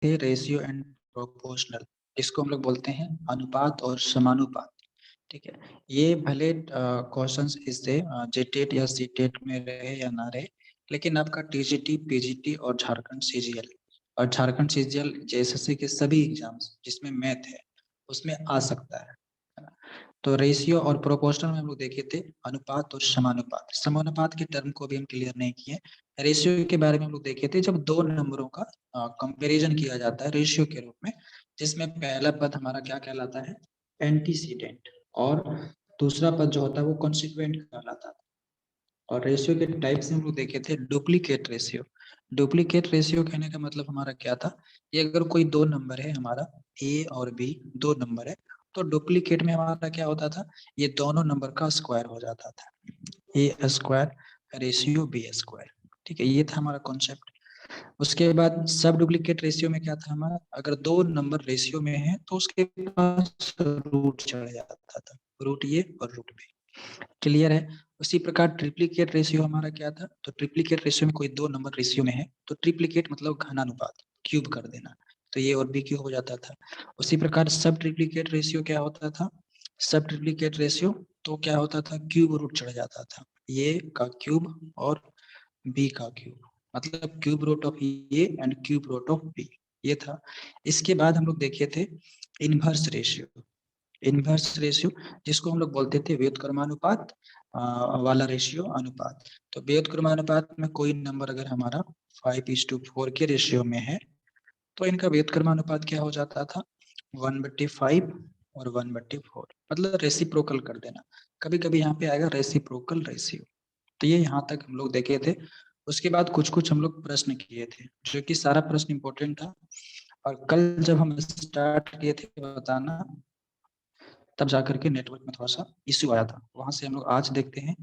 थे ratio and proportional, इसको हम लोग बोलते हैं अनुपात और समानुपात। ठीक है, ये भले क्वेश्चंस इससे जेटेट या सीटेट में रहे या ना रहे, लेकिन आपका टीजीटी, पीजीटी और झारखंड सीजीएल और झारखंड सीजीएल जेएसएससी के सभी एग्जाम्स जिसमें मैथ है उसमें आ सकता है ना? तो रेशियो और प्रोपोर्शनल में हम लोग देखे थे अनुपात और समानुपात। समानुपात के टर्म को भी हम क्लियर नहीं किए। रेशियो के बारे में हम लोग देखे थे जब दो नंबरों का कंपैरिजन किया जाता है रेशियो के रूप में, जिसमें पहला पद हमारा क्या कहलाता है, एंटीसीडेंट, और दूसरा पद जो होता है वो कॉन्सिक्वेंट कहलाता है। और रेशियो के टाइप से हम लोग देखे थे डुप्लीकेट रेशियो। डुप्लीकेट रेशियो कहने का मतलब हमारा क्या था, ये अगर कोई दो नंबर है हमारा ए और बी, दो नंबर है, तो डुप्लीकेट में हमारा क्या होता था, ये दोनों नंबर का स्क्वायर हो जाता था, ए स्क्वायर रेशियो बी स्क्वायर। ठीक है, ये था हमारा कॉन्सेप्ट। उसके बाद सब डुप्लीकेट रेशियो में क्या था हमारा, अगर दो नंबर रेशियो में है तो उसके पास रूट चढ़ जाता था, रूट ए और रूट बी। क्लियर है। उसी प्रकार ट्रिप्लीकेट रेशियो हमारा क्या था, तो ट्रिप्लीकेट रेशियो में कोई दो नंबर रेशियो में है तो ट्रिप्लीकेट मतलब घनानुपात, क्यूब कर देना, तो ये और बी क्यूब हो जाता था। उसी प्रकार सब ट्रिप्लीकेट रेशियो क्या होता था, सब ट्रिप्लीकेट रेशियो तो क्या होता था, क्यूब रूट चढ़ जाता था, ये का क्यूब और बी का क्यूब, मतलब cube root of A and cube root of B, ये था। इसके बाद हम लोग देखे थे इनवर्स रेशियो। इनवर्स रेशियो जिसको हम लोग बोलते थे व्युत्क्रमानुपात वाला रेशियो अनुपात। तो व्युत्क्रमानुपात में कोई नंबर अगर हमारा 5:4 के रेशियो में है तो इनका व्युत्क्रमानुपात क्या हो जाता था, 1/5 और 1/4, मतलब रेसिप्रोकल कर देना। कभी कभी यहाँ पे आएगा रेसिप्रोकल रेशियो। तो ये यहाँ तक हम लोग देखे थे। उसके बाद कुछ कुछ हम लोग प्रश्न किए थे, जो कि सारा प्रश्न इंपॉर्टेंट था। और कल जब हम स्टार्ट किए थे बताना, तब जाकर के नेटवर्क में थोड़ा सा इश्यू आया था, वहां से हम लोग आज देखते हैं।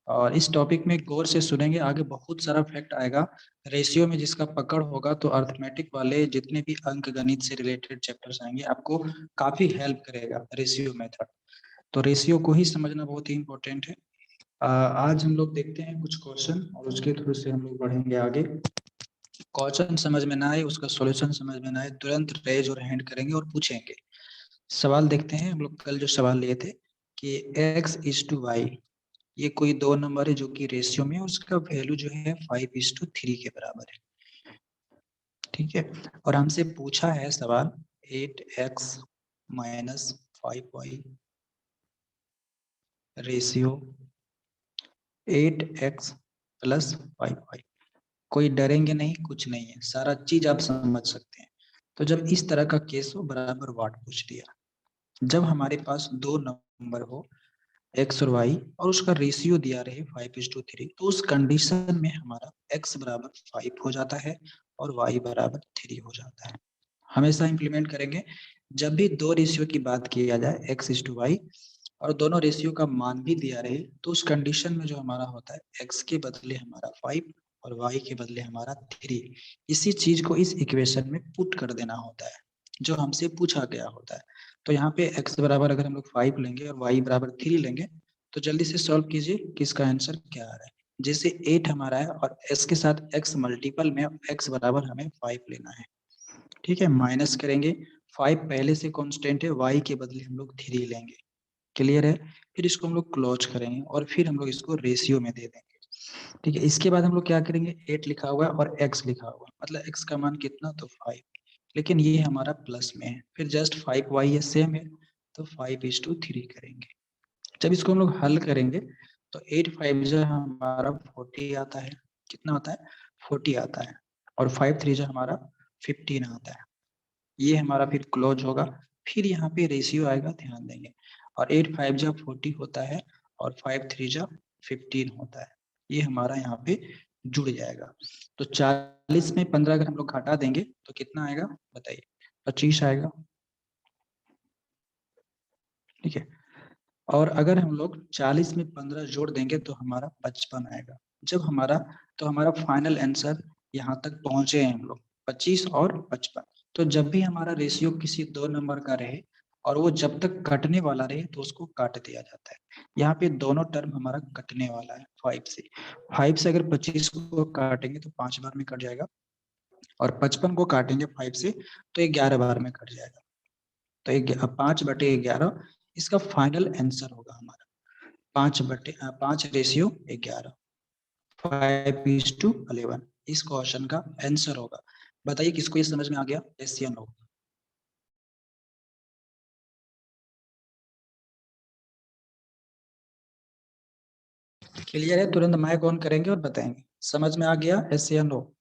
और इस टॉपिक में गौर से सुनेंगे, आगे बहुत सारा फैक्ट आएगा। रेशियो में जिसका पकड़ होगा तो अर्थमेटिक वाले जितने भी अंक गणित से रिलेटेड चैप्टर्स आएंगे आपको काफी हेल्प करेगा रेशियो मेथड। तो रेशियो को ही समझना बहुत ही इंपॉर्टेंट है। आज हम लोग देखते हैं कुछ क्वेश्चन और उसके थ्रू से हम लोग बढ़ेंगे आगे। क्वेश्चन समझ में ना आए, उसका सॉल्यूशन समझ में ना आए, तुरंत रेज और हैंड करेंगे और पूछेंगे। सवाल देखते हैं, हम लोग कल जो सवाल लिए थे कि x:y, ये कोई दो नंबर है जो कि रेशियो में, उसका वैल्यू जो है 5:3 के बराबर है। ठीक है, और हमसे पूछा है सवाल 8x minus 5y ratio 8x plus 5y। कोई डरेंगे नहीं, कुछ नहीं है, सारा चीज आप समझ सकते हैं। तो जब इस तरह का केस हो, बराबर वाट पूछ दिया, जब हमारे पास दो नंबर हो एक्स और वाई और उसका रेशियो दिया रहे 5:3, तो उस कंडीशन में हमारा x बराबर 5 हो जाता है और y बराबर 3 हो जाता है। हमेशा इंप्लीमेंट करेंगे जब भी दो रेशियो की बात किया जाए x:y और दोनों रेशियो का मान भी दिया रहे, तो उस कंडीशन में जो हमारा होता है x के बदले हमारा 5 और y के बदले हमारा 3, इसी चीज को इस इक्वेशन में पुट कर देना होता है जो हमसे पूछा गया होता है। तो यहाँ पे x बराबर अगर हम लोग 5 लेंगे और y बराबर 3 लेंगे, तो जल्दी से सॉल्व कीजिए कि इसका आंसर क्या आ रहा है। जैसे 8 हमारा है और s के साथ x मल्टीपल में x बराबर हमें 5 लेना है। ठीक है, माइनस करेंगे, 5 पहले से कांस्टेंट है, y के बदले हम लोग 3 लेंगे। क्लियर है। फिर इसको हम लोग क्लोज करेंगे और फिर हम लोग इसको रेशियो में दे देंगे। ठीक है, इसके बाद हम लोग क्या करेंगे, 8 लिखा हुआ है और x लिखा हुआ है, मतलब x का मान कितना, तो 5, लेकिन ये हमारा प्लस में है, फिर जस्ट 5y ये सेम है, तो 5:3 करेंगे। जब इसको हम लोग हल करेंगे तो 8 5 जो हमारा 40 आता है, कितना आता है, 40 आता है, और 5 3 जो हमारा 15 आता है। ये हमारा फिर क्लोज होगा, फिर यहाँ पे रेशियो आएगा, ध्यान देंगे, और 8 5 जा 40 होता है और 5 3 जा 15 होता है, ये हमारा यहाँ पे जुड़ जाएगा। तो 40 में 15 अगर हम लोग घटा देंगे तो कितना आएगा बताइए, 25 आएगा। ठीक है, और अगर हम लोग 40 में 15 जोड़ देंगे तो हमारा 55 आएगा। जब हमारा, तो हमारा फाइनल आंसर यहाँ तक पहुंचे हैं हम लोग, 25 और 55। तो जब भी हमारा रेशियो किसी दो नंबर का रहे और वो जब तक कटने वाला रहे तो उसको काट दिया जाता है। यहाँ पे दोनों टर्म हमारा कटने वाला है 5 से। 5 से अगर 25 को काटेंगे तो 5 बार में कट जाएगा, और 55 को काटेंगे 5 से तो 11 बार में कट जाएगा। तो 5/11 इसका फाइनल आंसर होगा हमारा 5/5 5:11 इस क्वेश्चन का आंसर होगा। बताइए किसको ये समझ में आ गया, यस या नो? क्लियर है? तुरंत माइक ऑन करेंगे और बताएंगे समझ में आ गया, यस या no?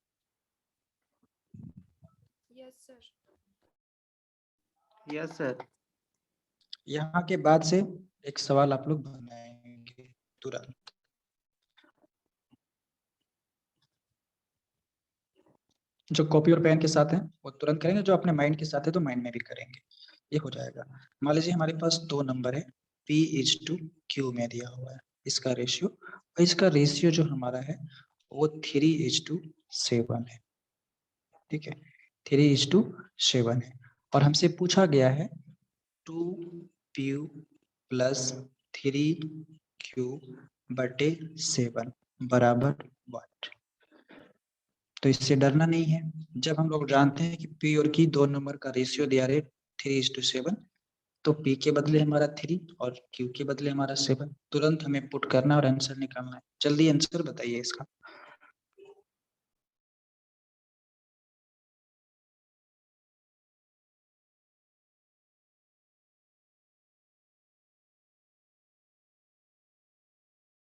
Yes sir. Yes sir. यहाँ के बाद से एक सवाल आप लोग बनाएंगे तुरंत। जो कॉपी और पेन के साथ है वो तुरंत करेंगे, जो अपने माइंड के साथ है तो माइंड में भी करेंगे, ये हो जाएगा। मान लीजिए हमारे पास 2 नंबर है, P:2Q में दिया हुआ है इसका रेशियो, और इसका रेशियो जो हमारा है वो 3:7 है। ठीक है, 3:7 है। और हमसे पूछा गया है 2P + 3Q/7 बराबर व्हाट? तो इससे डरना नहीं है। जब हम लोग जानते हैं कि P और Q 2 नंबर का रेशियो दिया रहे 3:7, तो P के बदले हमारा 3 और Q के बदले हमारा 7, तुरंत हमें पुट करना और आंसर निकालना है। जल्दी आंसर बताइए इसका।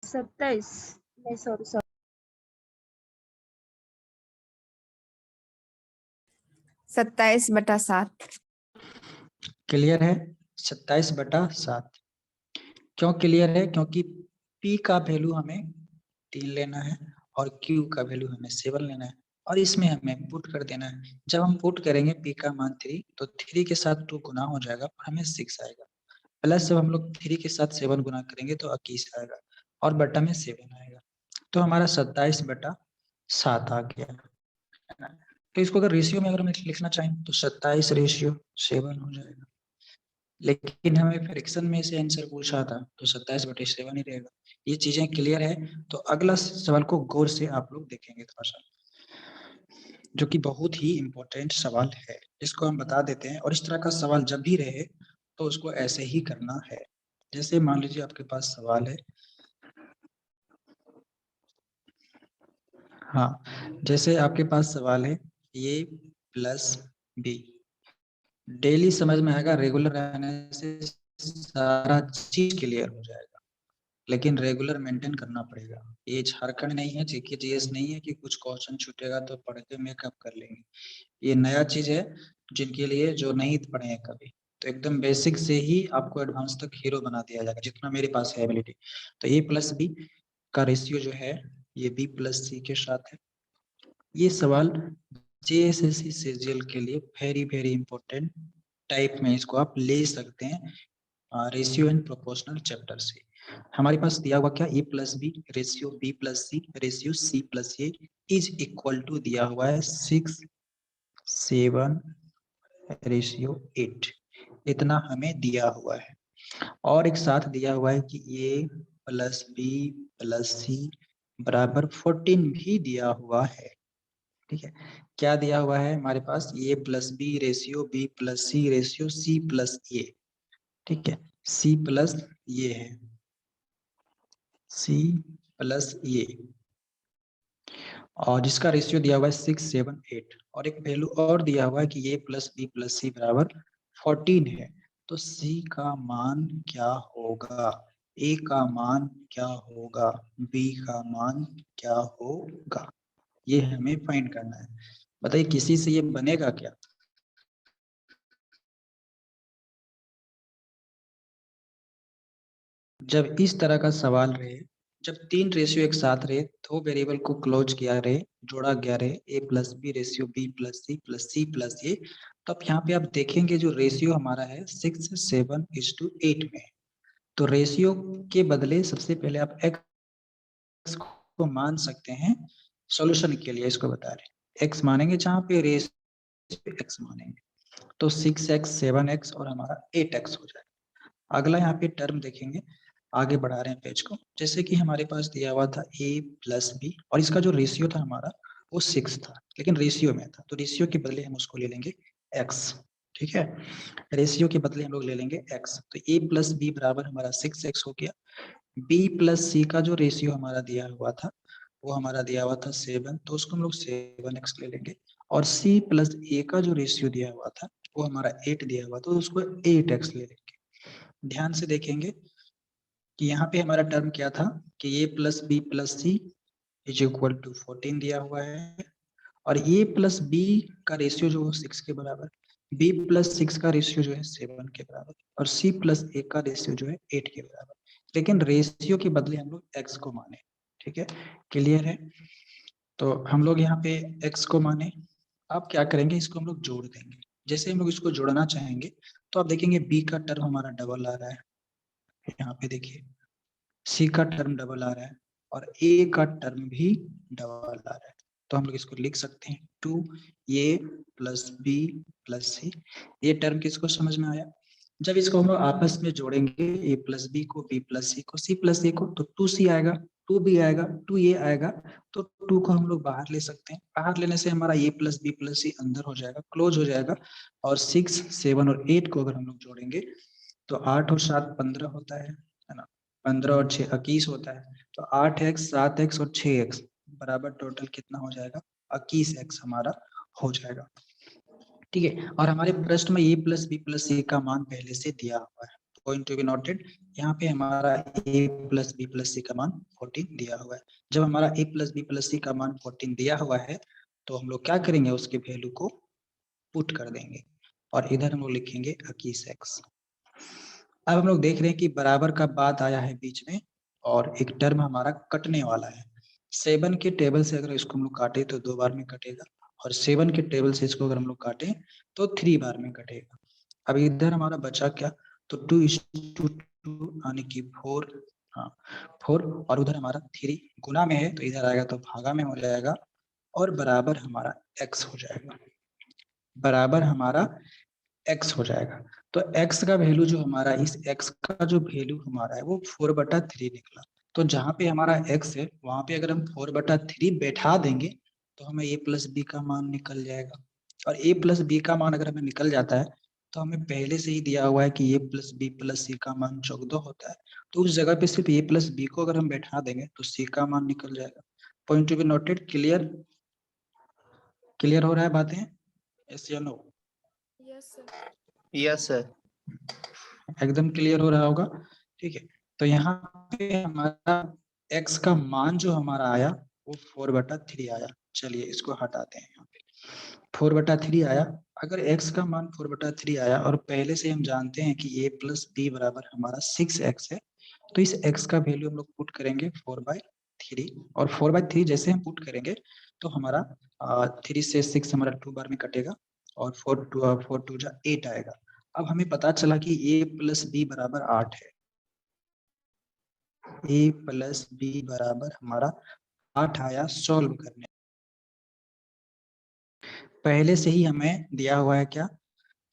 सत्ताईस नहीं सॉरी सॉरी 27/7। क्लियर है? 27/7 क्यों क्लियर है? क्योंकि P का वैल्यू हमें 3 लेना है और Q का वैल्यू हमें 7 लेना है, और इसमें हमें पुट कर देना है। जब हम पुट करेंगे P का मान 3, तो 3 के साथ 2 गुना हो जाएगा और हमें 6 आएगा। प्लस जब हम लोग 3 के साथ 7 गुना करेंगे तो 21 आएगा और बट्टा में 7 आएगा, तो हमारा 27/7 आ गया। तो इसको अगर रेशियो में अगर हम लिखना चाहें तो 27:7 हो जाएगा, लेकिन हमें फ्रैक्शन में से आंसर पूछा था तो 27/7 ही रहेगा। ये चीजें क्लियर है? तो अगला सवाल को गौर से आप लोग देखेंगे थोड़ा सा, जो कि बहुत ही इम्पोर्टेंट सवाल है, इसको हम बता देते हैं। और इस तरह का सवाल जब भी रहे तो उसको ऐसे ही करना है। जैसे मान लीजिए आपके पास सवाल है, हाँ, जैसे आपके पास सवाल है A + B, डेली समझ में आएगा, रेगुलर रहने से सारा चीज क्लियर हो जाएगा, लेकिन रेगुलर मेंटेन करना पड़ेगा। ये झारखंड नहीं है, जीके जीएस नहीं है कि कुछ क्वेश्चन छूटेगा तो पढ़ के मेकअप कर लेंगे। ये नया चीज है जिनके लिए, जो नहीं पढ़े हैं कभी, तो एकदम बेसिक से ही आपको एडवांस तक हीरो बना दिया जाएगा जितना मेरे पास है एबिलिटी। तो A + B का रेशियो जो है ये B + C के साथ है। ये सवाल JSSC सीजीएल के लिए वेरी वेरी इंपॉर्टेंट टाइप में इसको आप ले सकते हैं, रेशियो एंड प्रोपोर्शनल चैप्टर से। हमारे पास दिया हुआ क्या, A + B ratio B + C ratio C + A is equal to दिया हुआ है 6:7:8, इतना हमें दिया हुआ है। और एक साथ दिया हुआ है कि A + B + C बराबर 14 भी दिया हुआ है। ठीक है, क्या दिया हुआ है हमारे पास, A + B ratio B + C ratio C + A। ठीक है, C प्लस ये है, C + A, और जिसका रेशियो दिया हुआ है 6:7:8, और एक वैल्यू और दिया हुआ है कि A + B + C बराबर 14 है। तो C का मान क्या होगा, A का मान क्या होगा, B का मान क्या होगा, ये हमें फाइंड करना है। बताइए किसी से ये बनेगा क्या? जब इस तरह का सवाल रहे, जब 3 रेशियो एक साथ रहे, 2 वेरिएबल को क्लोज किया रहे, जोड़ा गया रहे, A + B ratio B + C + C + A, तो अब यहाँ पे आप देखेंगे जो रेशियो हमारा है 6:7:8 में है। तो रेशियो के बदले सबसे पहले आप x को मान सकते हैं, सॉल्यूशन के लिए इसको बता रहे, x मानेंगे जहाँ पे रेशियो पे x मानेंगे, तो 6x 7x और हमारा 8x हो जाएगा। अगला यहाँ पे टर्म देखेंगे, आगे बढ़ा रहे हैं पेज को। जैसे कि हमारे पास दिया हुआ था A + B और इसका जो रेशियो था हमारा वो 6 था, लेकिन रेशियो में था, तो रेशियो के बदले हम उसको ले लेंगे x। ठीक है, रेशियो के बदले हम लोग ले लेंगे x। तो a प्लस बी बराबर हमारा 6x हो गया। b प्लस सी का जो रेशियो हमारा दिया हुआ था वो हमारा दिया हुआ था 7, तो उसको हम लोग 7x ले लेंगे। और c प्लस a का जो रेशियो दिया हुआ था वो हमारा 8 दिया हुआ, तो उसको 8x ले लेंगे। ध्यान से देखेंगे कि यहाँ पे हमारा टर्म क्या था कि a plus B plus C is equal to 14 दिया हुआ है, और a प्लस बी का रेशियो जो है 6 के बराबर, b प्लस 6 का रेशियो जो है 7 के बराबर, और c प्लस a का रेशियो जो है 8 के बराबर। लेकिन रेशियो के बदले हम लोग x को माने। ठीक है, क्लियर है? तो हम लोग यहाँ पे x को माने। अब क्या करेंगे, इसको हम लोग जोड़ देंगे। जैसे हम लोग इसको जोड़ना चाहेंगे तो आप देखेंगे b का टर्म हमारा डबल आ रहा है, यहाँ पे देखिए c का टर्म डबल आ रहा है और a का टर्म भी डबल आ रहा है। तो हम लोग इसको लिख सकते हैं 2a प्लस बी प्लस सी। ये टर्म किसको समझ में आया? जब इसको हम लोग आपस में जोड़ेंगे a प्लस बी को, b प्लस सी को, c प्लस a को, तो 2c आएगा, 2b आएगा, 2a आएगा। तो 2 को हम लोग बाहर ले सकते हैं। बाहर लेने से हमारा a प्लस बी प्लस सी अंदर हो जाएगा, क्लोज हो जाएगा। और 6, 7 और 8 को अगर हम लोग जोड़ेंगे तो 8 और 7 15 होता है ना? 15 और 6 21 होता है। तो 8x 7x और 6x बराबर टोटल कितना हो जाएगा? 21x हमारा हो जाएगा। ठीक है, और हमारे प्रश्न में a प्लस बी प्लस सी का मान पहले से दिया हुआ है, पॉइंट टू बी नोटेड। यहाँ पे हमारा a प्लस बी प्लस सी का मान 14 दिया हुआ है। जब हमारा a प्लस बी प्लस सी का मान 14 दिया हुआ है तो हम लोग क्या करेंगे, उसके वैल्यू को पुट कर देंगे और इधर हम लोग लिखेंगे 21x। अब हम लोग देख रहे हैं कि बराबर का बाद आया है बीच में और एक टर्म हमारा कटने वाला है। 7 के टेबल से अगर इसको हम लोग काटे तो 2 बार में कटेगा, और 7 के टेबल से इसको अगर हम लोग काटे तो 3 बार में कटेगा। अब इधर हमारा बचा क्या, तो 2:2 यानी कि 4, हाँ 4, और उधर हमारा 3 गुना में है तो इधर आएगा तो भागा में हो जाएगा, और बराबर हमारा x हो जाएगा, बराबर हमारा x हो जाएगा। तो x का वैल्यू जो हमारा, इस x का जो वैल्यू हमारा है वो 4/3 निकला। तो जहां पे हमारा x है वहां पे अगर हम 4/3 बैठा देंगे तो हमें a प्लस बी का मान निकल जाएगा। और a प्लस बी का मान अगर हमें निकल जाता है तो हमें पहले से ही दिया हुआ है कि a प्लस बी प्लस सी का मान 14 होता है। तो उस जगह पे सिर्फ a प्लस बी को अगर हम बैठा देंगे तो c का मान निकल जाएगा। Point to be noted. Clear? Clear हो रहा है बातें? यस या no? Yes, sir. Yes sir. एकदम क्लियर हो रहा होगा। ठीक है, तो यहाँ पे हमारा x का मान जो हमारा आया वो 4/3 आया। चलिए इसको हटाते हैं, यहाँ पे 4/3 आया। अगर x का मान 4/3 आया और पहले से हम जानते हैं कि a प्लस बी बराबर हमारा 6x है, तो इस x का वैल्यू हम लोग पुट करेंगे 4/3, और 4/3 जैसे हम पुट करेंगे तो हमारा 3 से 6 हमारा 2 बार में कटेगा, और 4 2 जा 8 आएगा। अब हमें पता चला कि a प्लस बी बराबर 8 है। a प्लस बी बराबर हमारा 8 आया सॉल्व करने। पहले से ही हमें दिया हुआ है क्या,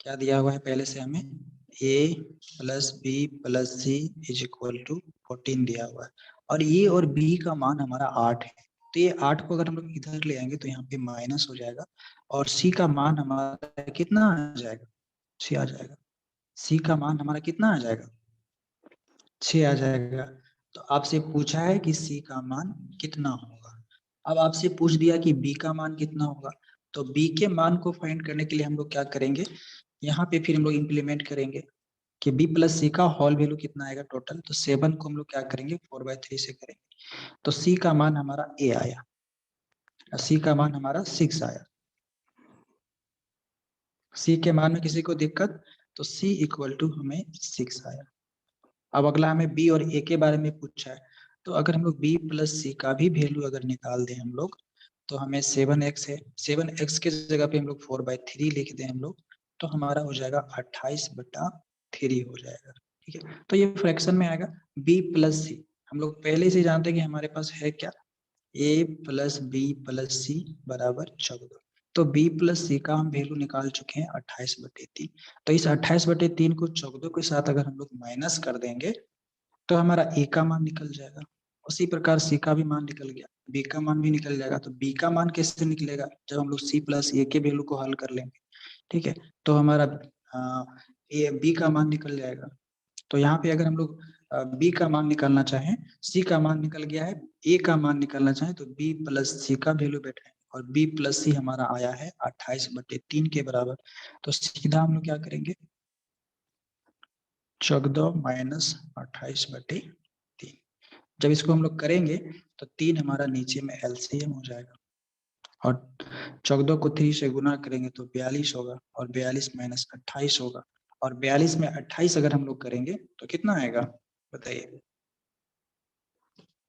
क्या दिया हुआ है पहले से हमें? a plus B plus C is equal to 14 दिया हुआ है, और a और b का मान हमारा 8 है। तो ये 8 को अगर हम लोग इधर ले आएंगे तो यहाँ पे माइनस हो जाएगा, और c का मान हमारा कितना आ जाएगा? 6 आ जाएगा। c का मान हमारा कितना आ जाएगा? 6 आ जाएगा। तो आपसे पूछा है कि c का मान कितना होगा। अब आपसे पूछ दिया कि b का मान कितना होगा, तो b के मान को फाइंड करने के लिए हम लोग क्या करेंगे, यहाँ पे फिर हम लोग इम्प्लीमेंट करेंगे कि b प्लस सी का होल वैल्यू कितना आएगा टोटल। तो 7 को हम लोग क्या करेंगे, 4/3 से करेंगे। तो c का मान हमारा a आया, c का मान हमारा 6 आया। c के मान में किसी को दिक्कत, तो c इक्वल टू हमें 6 आया। अब अगला हमें b और a के बारे में पूछा है, तो अगर हम लोग b प्लस सी का भी वैल्यू अगर निकाल दें हम लोग, तो हमें 7x है, 7x के जगह पे हम लोग 4/3 लिख दें हम लोग, तो हमारा हो जाएगा 28/3 हो जाएगा। ठीक है, तो ये फ्रैक्शन में आएगा। b प्लस सी हम लोग पहले से जानते हैं कि हमारे पास है क्या, a प्लस बी प्लस सी बराबर 14। तो b प्लस सी का हम वैल्यू निकाल चुके हैं 28/3। तो इस 28/3 को 14 के साथ अगर हम लोग माइनस कर देंगे तो हमारा a का मान निकल जाएगा, उसी प्रकार सी का भी मान निकल गया, बी का मान भी निकल जाएगा। तो बी का मान कैसे निकलेगा, जब हम लोग सी प्लस ए के वैल्यू को हल कर लेंगे, ठीक है, तो हमारा ए बी का मान निकल जाएगा। तो यहाँ पे अगर हम लोग बी का मान निकालना चाहें, सी का मान निकल गया है, ए का मान निकालना चाहें तो बी प्लस सी का वैल्यू बैठा है, और बी प्लस सी हमारा आया है 28/3 के बराबर। तो सीधा हम लोग क्या करेंगे, 14 माइनस 28/3। जब इसको हम लोग करेंगे तो 3 हमारा नीचे में एलसीएम हो जाएगा, और 14 को 3 से गुना करेंगे तो 42 होगा, और 42 माइनस 28 होगा, और 42 में 28 अगर हम लोग करेंगे तो कितना आएगा बताइए।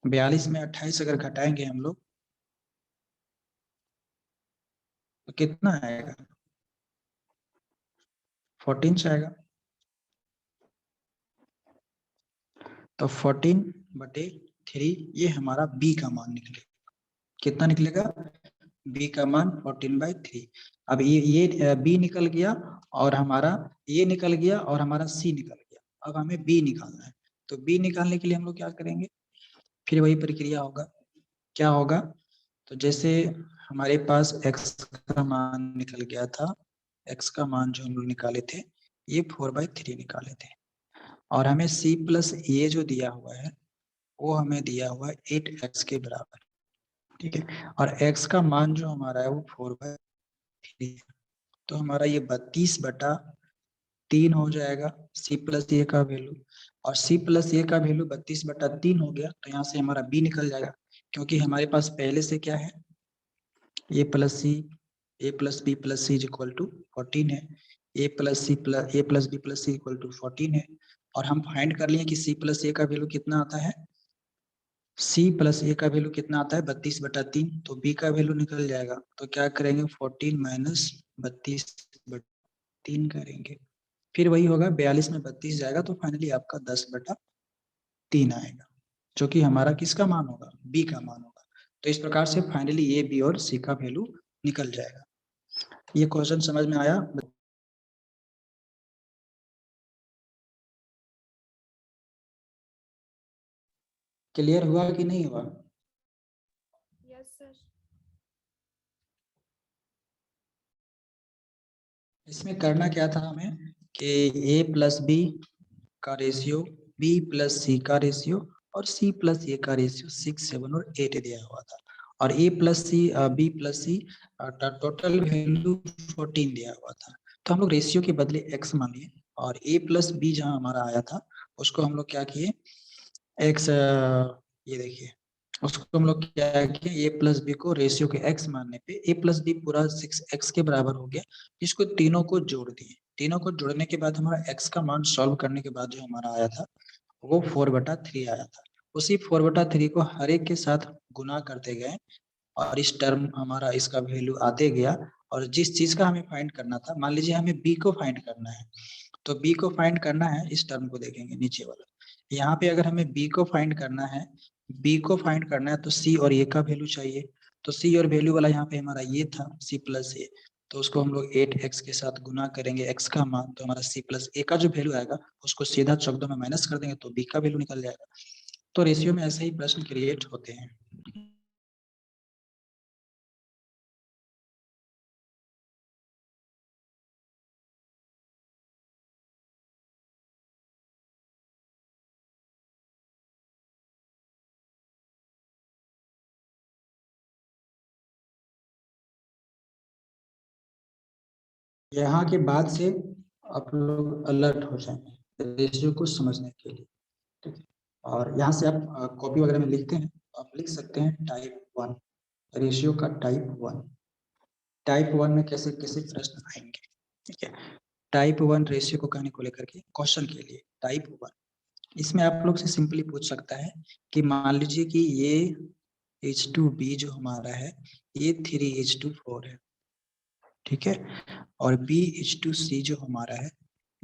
42 में 28 अगर घटाएंगे हम लोग तो कितना आएगा, 14 से आएगा। तो 14/3 ये हमारा बी का मान निकलेगा। कितना निकलेगा, बी का मान 14/3। अब ये बी निकल गया, और हमारा ये निकल गया, और हमारा सी निकल गया। अब हमें बी निकालना है, तो बी निकालने के लिए हम लोग क्या करेंगे, फिर वही प्रक्रिया होगा। क्या होगा, तो जैसे हमारे पास x का मान निकल गया था, x का मान जो हम लोग निकाले थे ये 4/3 निकाले थे, और हमें c प्लस ए जो दिया हुआ है वो हमें दिया हुआ है 8x के बराबर, ठीक है, और x का मान जो हमारा है वो 4/3 है। तो हमारा ये 32/3 हो जाएगा c प्लस ए का वैल्यू, और c प्लस ए का वैल्यू 32/3 हो गया, तो यहाँ से हमारा b निकल जाएगा, क्योंकि हमारे पास पहले से क्या है, A plus C, A plus B plus C equal to 14 है, A plus B plus C equal to 14 है, और हम फाइंड कर लिए कि सी प्लस ए का वैल्यू कितना आता है, सी प्लस ए का वैल्यू कितना आता है 32/3, तो बी का वैल्यू निकल जाएगा। तो क्या करेंगे, 14 माइनस 32/3 करेंगे, फिर वही होगा, 42 में 32 जाएगा तो फाइनली आपका 10/3 आएगा, जो कि हमारा किसका मान होगा, बी का मान होगा। तो इस प्रकार से फाइनली ए बी और सी का वैल्यू निकल जाएगा। ये क्वेश्चन समझ में आया, क्लियर हुआ कि नहीं हुआ। Yes, sir. इसमें करना क्या था हमें कि a प्लस बी का रेशियो, b प्लस सी का रेशियो, और c प्लस ए का रेशियो 6, 7 और 8 दिया हुआ था, और a plus C B plus C total value 14 दिया हुआ था। तो हम लोग रेशियो के बदले x मान लिए, और a प्लस बी जहाँ हमारा आया था उसको हम लोग क्या किए, x, ये देखिए, उसको हम लोग क्या किए, a प्लस बी को रेशियो के x मानने पे a प्लस बी पूरा 6x के बराबर हो गया। इसको तीनों को जोड़ दिए, तीनों को जोड़ने के बाद हमारा x का मान सॉल्व करने के बाद जो हमारा आया था वो 4/3 आया था। उसी 4/3 को हर एक के साथ गुना करते गए, और इस टर्म हमारा इसका वैल्यू आते गया, और जिस चीज का हमें फाइंड करना था, मान लीजिए हमें b को फाइंड करना है, तो b को फाइंड करना है, इस टर्म को देखेंगे नीचे वाला, यहाँ पे अगर हमें b को फाइंड करना है, b को फाइंड करना है तो c और a का वैल्यू चाहिए। तो c और वैल्यू वाला यहाँ पे हमारा ये था c प्लस ए, तो उसको हम लोग 8x के साथ गुना करेंगे x का मान, तो हमारा c प्लस ए का जो वैल्यू आएगा उसको सीधा 14 में माइनस कर देंगे तो b का वैल्यू निकल जाएगा। तो रेशियो में ऐसे ही प्रश्न क्रिएट होते हैं। यहाँ के बाद से आप लोग अलर्ट हो जाएंगे रेशियो को समझने के लिए, ठीक है, और यहाँ से आप कॉपी वगैरह में लिखते हैं, आप लिख सकते हैं टाइप 1, रेशियो का टाइप 1। टाइप 1 में कैसे कैसे प्रश्न आएंगे, ठीक है, टाइप 1 रेशियो को कहने को लेकर के क्वेश्चन के लिए टाइप 1, इसमें आप लोग से सिंपली पूछ सकता है कि मान लीजिए कि ये H2B जो हमारा है ये 3H2 4 है, ठीक है, और BH2C जो हमारा है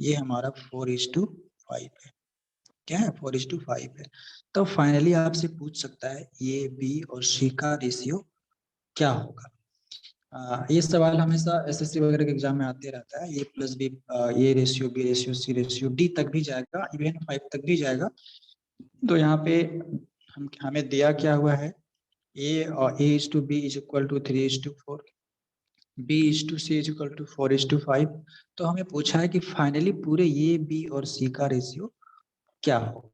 ये हमारा 4:5 है। क्या है, 4:5 है। तो फाइनली आपसे पूछ सकता है ये बी और सी का रेशियो क्या होगा। ये सवाल हमेशा एसएससी वगैरह के एग्जाम में आते रहता है, A plus B, A ratio B ratio C ratio D तक भी जाएगा, इवन 5 तक भी जाएगा। तो यहाँ पे हमें दिया क्या हुआ है, A/B is equal to 3:4, B/C is equal to 4:5। तो हमें पूछा है कि फाइनली पूरे A, B और C का रेशियो क्या हो।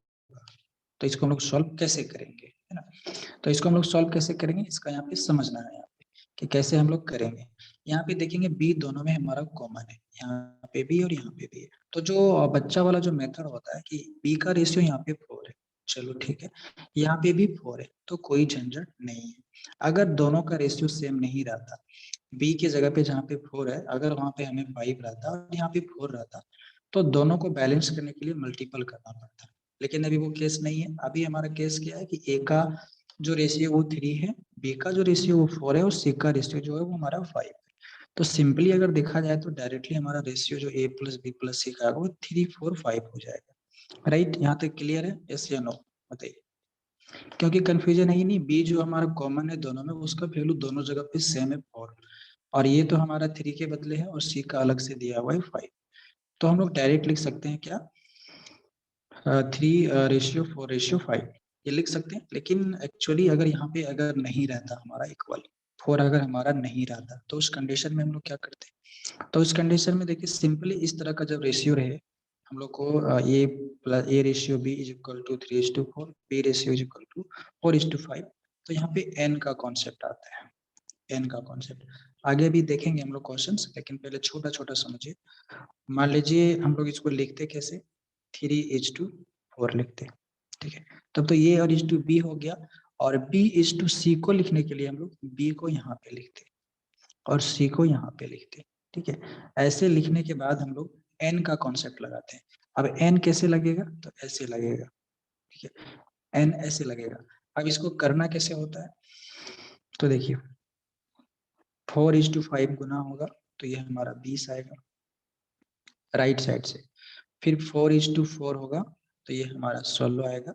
तो इसको हम लोग सॉल्व कैसे करेंगे, है ना। तो इसको हम लोग सॉल्व कैसे करेंगे, इसका यहाँ पे समझना है यहाँ पे कि कैसे हम लोग करेंगे। यहाँ पे देखेंगे B दोनों में हमारा कॉमन है, यहाँ पे भी और यहाँ पे भी है। तो जो बच्चा वाला जो मेथड होता है कि B का रेशियो यहाँ पे 4 है, चलो ठीक है, यहाँ पे भी 4 है, तो कोई झंझट नहीं है। अगर दोनों का रेशियो सेम नहीं रहता, B की जगह पे जहाँ पे 4 है, अगर वहाँ पे हमें 5 रहता और यहाँ पे 4 रहता, तो दोनों को बैलेंस करने के लिए मल्टीपल करना पड़ता। लेकिन अभी वो केस नहीं है। अभी हमारा केस क्या है कि A का जो रेशियो वो 3 है, B का जो रेशियो वो 4 है और C का रेशियो जो है वो हमारा 5 है। तो सिंपली अगर देखा जाए तो डायरेक्टली हमारा रेशियो जो A+B+C का है वो 3, 4, 5 हो जाएगा। राइट, यहाँ तक क्लियर है, यस या नो बताइए। क्योंकि कंफ्यूजन है ही नहीं, B जो हमारा कॉमन है दोनों में, उसका वैल्यू दोनों जगह पे सेम है 4, और ये तो हमारा 3 के बदले है और C का अलग से दिया हुआ है 5। तो हम लोग डायरेक्ट लिख सकते हैं क्या, 3:4:5 ये लिख सकते हैं। लेकिन एक्चुअली अगर यहाँ पे अगर नहीं रहता हमारा इक्वल 4, अगर हमारा नहीं रहता, तो उस कंडीशन में हम लोग क्या करते हैं। तो इस कंडीशन में देखिए सिंपली इस तरह का जब रेशियो रहे, हम लोग को A/B is equal to 3:4, B/C is equal to 4:5। तो यहाँ पे n का कॉन्सेप्ट आता है, n का कॉन्सेप्ट आगे भी देखेंगे हम लोग क्वेश्चंस, लेकिन पहले छोटा छोटा समझिए। मान लीजिए हम लोग इसको लिखते कैसे, 3:4 लिखते, ठीक है। तब तो ये और इज टू बी हो गया, और B/C को लिखने के लिए हम लोग B को यहाँ पे लिखते और C को यहाँ पे लिखते, ठीक है। ऐसे लिखने के बाद हम लोग n का कॉन्सेप्ट लगाते हैं। अब n कैसे लगेगा, तो ऐसे लगेगा, ठीक है, n ऐसे लगेगा। अब इसको करना कैसे होता है, तो देखिए 4:5 गुना होगा, तो ये हमारा 20 आएगा राइट साइड से। फिर 4:4 होगा, तो ये हमारा 16 आएगा,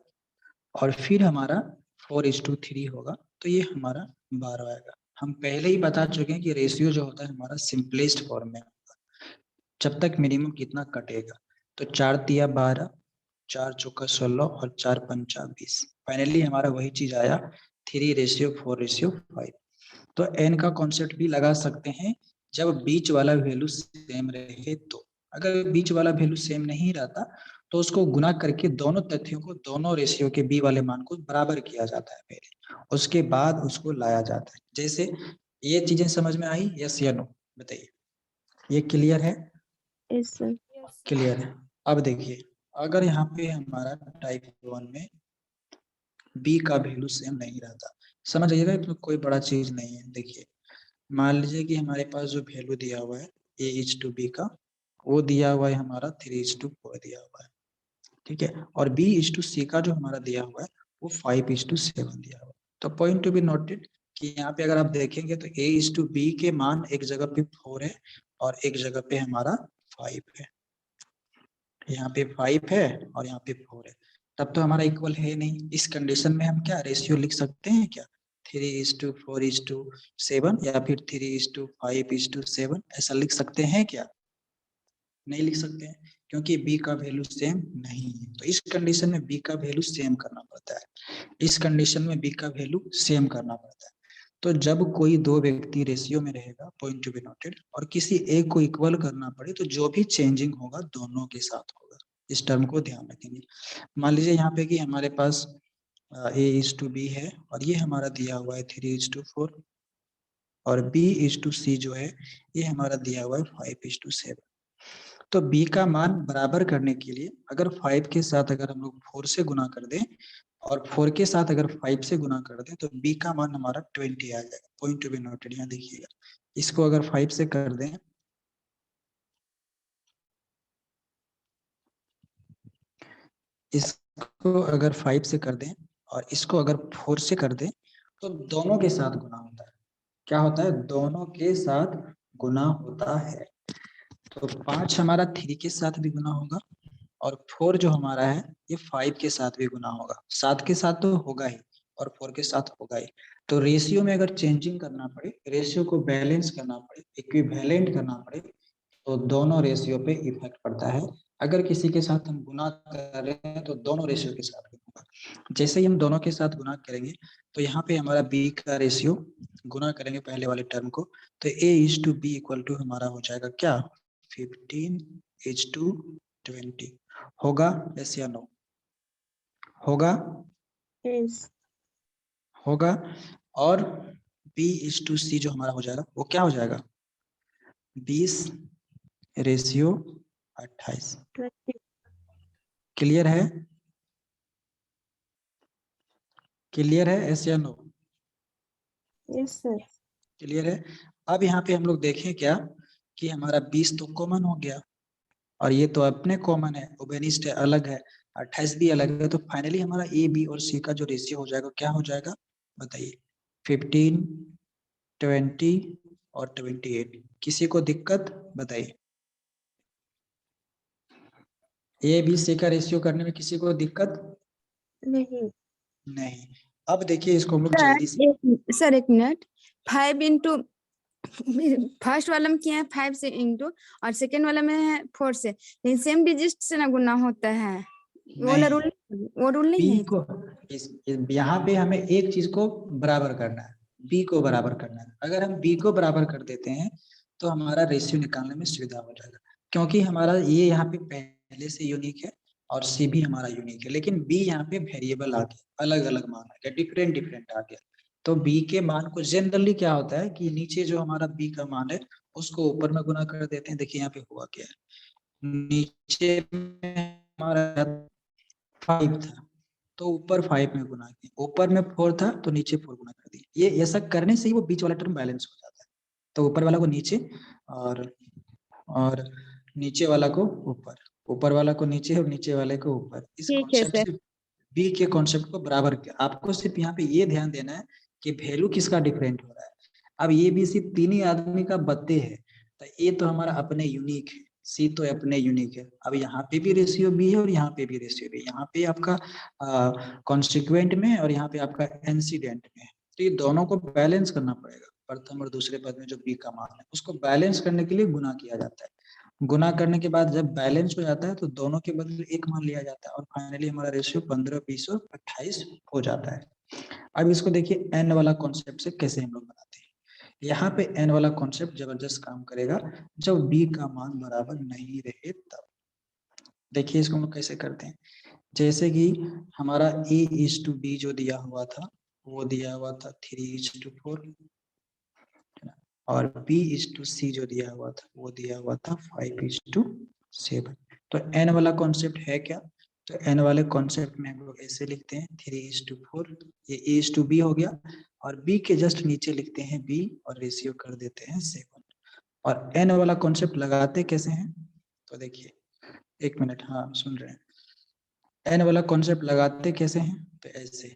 और फिर हमारा 4:3 होगा, तो ये हमारा 12 आएगा। हम पहले ही बता चुके हैं कि रेशियो जो होता है हमारा सिंपलेस्ट फॉर्म में होगा, जब तक मिनिमम कितना कटेगा। तो 4 तिया 12, 4 चौका 16 और 4 पंचा 20। फाइनली हमारा वही चीज आया 3:4:5। तो n का कॉन्सेप्ट भी लगा सकते हैं जब बीच वाला वैल्यू सेम रहे। तो अगर बीच वाला वैल्यू सेम नहीं रहता, तो उसको गुना करके दोनों तथ्यों को, दोनों रेशियो के b वाले मान को बराबर किया जाता है पहले, उसके बाद उसको लाया जाता है। जैसे ये चीजें समझ में आई, यस या नो बताइए, ये क्लियर है, Yes, sir. Yes, sir. Clear है। अब देखिए अगर यहाँ पे हमारा टाइप 1 में b का वैल्यू सेम नहीं रहता, समझ आइएगा, इसमें कोई बड़ा चीज नहीं है। देखिए मान लीजिए कि हमारे पास जो वैल्यू दिया हुआ है A/B का, वो दिया हुआ है हमारा 3:4 दिया हुआ है, ठीक है, और B/C का जो हमारा दिया हुआ है वो 5:7 दिया हुआ है। तो पॉइंट टू बी नोटेड कि यहाँ पे अगर आप देखेंगे तो A/B के मान एक जगह पे 4 है और एक जगह पे हमारा 5 है, यहाँ पे 5 है और यहाँ पे 4 है, तब तो हमारा इक्वल है नहीं। इस कंडीशन में हम क्या रेशियो लिख सकते हैं क्या, 3:4:7 या फिर 3:5:7 ऐसा लिख सकते हैं क्या, नहीं लिख सकते हैं, क्योंकि b का वैल्यू सेम नहीं है। तो इस कंडीशन में b का वैल्यू सेम करना पड़ता है, इस कंडीशन में b का वैल्यू सेम करना पड़ता है। तो जब कोई दो व्यक्ति रेशियो में रहेगा, पॉइंट टू बी नोटेड, और किसी एक को इक्वल करना पड़े, तो जो भी चेंजिंग होगा दोनों के साथ होगा। इस टर्म को ध्यान रखेंगे। मान लीजिए यहाँ पे कि हमारे पास A/B है और ये हमारा दिया हुआ है 3:4, और B/C जो है ये हमारा दिया हुआ है 5:7। तो b का मान बराबर करने के लिए अगर 5 के साथ अगर हम लोग 4 से गुना कर दें और 4 के साथ अगर 5 से गुना कर दें, तो b का मान हमारा 20 आ जाएगा। पॉइंट टू बी नोटेड, यहाँ देखिएगा, इसको अगर 5 से कर दें, इसको अगर 5 से कर दें और इसको अगर 4 से कर दें, तो दोनों के साथ गुना होता है। क्या होता है, दोनों के साथ गुना होता है। तो 5 हमारा 3 के साथ भी गुना होगा, और 4 जो हमारा है ये 5 के साथ भी गुना होगा। 7 के साथ तो होगा ही और 4 के साथ होगा ही। तो रेशियो में अगर चेंजिंग करना पड़े, रेशियो को बैलेंस करना पड़े, इक्विवेलेंट करना पड़े, तो दोनों रेशियो पे इफेक्ट पड़ता है। अगर किसी के साथ हम गुना कर रहे हैं तो दोनों रेशियो के साथ गुना होगा। जैसे ही हम दोनों के साथ गुना करेंगे तो यहाँ पे हमारा बी का रेशियो गुना करेंगे पहले वाले टर्म को, तो A/B इक्वल टू हमारा हो जाएगा क्या 15:20 होगा, यस या नो? होगा, yes, होगा। और B/C जो हमारा हो जाएगा वो क्या हो जाएगा 20:28। 20, क्लियर है? क्लियर है, यस या नो? yes sir, क्लियर है। अब यहाँ पे हम लोग देखें क्या कि हमारा 20 तो कॉमन हो गया और ये तो अपने कॉमन है, ओबेनिस्ट है, अलग है, 28 भी अलग है, तो फाइनली हमारा ए बी और सी का जो रेशियो हो जाएगा क्या हो जाएगा बताइए 15, 20 और 28। किसी को दिक्कत बताइए? ए बी सी का रेशियो करने में किसी को दिक्कत नहीं नहीं? अब देखिए इसको हम लोग सर, जल्दी से सर एक मिनट, 5 इंटू फर्स्ट वाला में किया है 5 से इंटू और सेकेंड वाला में है 4 से, लेकिन सेम डिजिट से ना गुना होता है, वो वाला नहीं, वो रूल नहीं बी है। को यहाँ पे हमें एक चीज को बराबर करना है, बी को बराबर करना है। अगर हम बी को बराबर कर देते हैं तो हमारा रेशियो निकालने में सुविधा हो जाएगा, क्योंकि हमारा ये यहाँ पे पहले से यूनिक है और सी भी हमारा यूनिक है, लेकिन बी यहाँ पे वेरिएबल आ गया, अलग अलग मान आ गया, डिफरेंट डिफरेंट आ गया। तो बी के मान को जनरली क्या होता है कि नीचे जो हमारा बी का मान है उसको ऊपर में गुना कर देते हैं। देखिए यहाँ पे हुआ क्या है, नीचे में हमारा 5 था तो ऊपर 5 में गुना किया, ऊपर में 4 था तो नीचे 4 गुना कर दिया। ये ऐसा करने से ही वो बीच वाला टर्म बैलेंस हो जाता है। तो ऊपर वाला को नीचे और नीचे वाला को ऊपर, ऊपर वाला को नीचे और नीचे वाले को ऊपर। इस ठीक है कॉन्सेप्ट सर, से बी के कॉन्सेप्ट को बराबर किया। आपको सिर्फ यहाँ पे ये ध्यान देना है कि वैल्यू किसका डिफरेंट हो रहा है। अब ये बी सी तीन ही आदमी का बत्ते है, तो ए तो हमारा अपने यूनिक है, सी तो अपने यूनिक है। अब यहाँ पे भी रेशियो बी है और यहाँ पे भी रेशियो बी, यहाँ पे आपका कॉन्स्टिक्वेंट में और यहाँ पे आपका इंसिडेंट में है। तो ये दोनों को बैलेंस करना पड़ेगा, प्रथम और दूसरे पद में जो बी का मान है उसको बैलेंस करने के लिए गुना किया जाता है। गुना करने के बाद जब बैलेंस हो जाता है तो दोनों के बदले एक मान लिया जाता है और फाइनली हमारा रेशियो 15, 20 और 28 हो जाता है। अब इसको देखिए एन वाला कॉन्सेप्ट से कैसे हम लोग बनाते हैं। यहाँ पे एन वाला कॉन्सेप्ट जबरदस्त काम करेगा जब बी का मान बराबर नहीं रहे तब। देखिए इसको हम लोग कैसे करते हैं, जैसे कि हमारा A/B जो दिया हुआ था वो दिया हुआ था 3:4 और B/C जो दिया हुआ था वो दिया हुआ था 5:7। तो n वाला कॉन्सेप्ट है क्या, तो n वाले कॉन्सेप्ट में हम लोग ऐसे लिखते हैं 3:4, ये A/B हो गया और B के जस्ट नीचे लिखते हैं B और रेशियो कर देते हैं 7। और n वाला कॉन्सेप्ट लगाते कैसे हैं, तो देखिए एक मिनट, हाँ सुन रहे हैं, n वाला कॉन्सेप्ट लगाते कैसे हैं, तो ऐसे,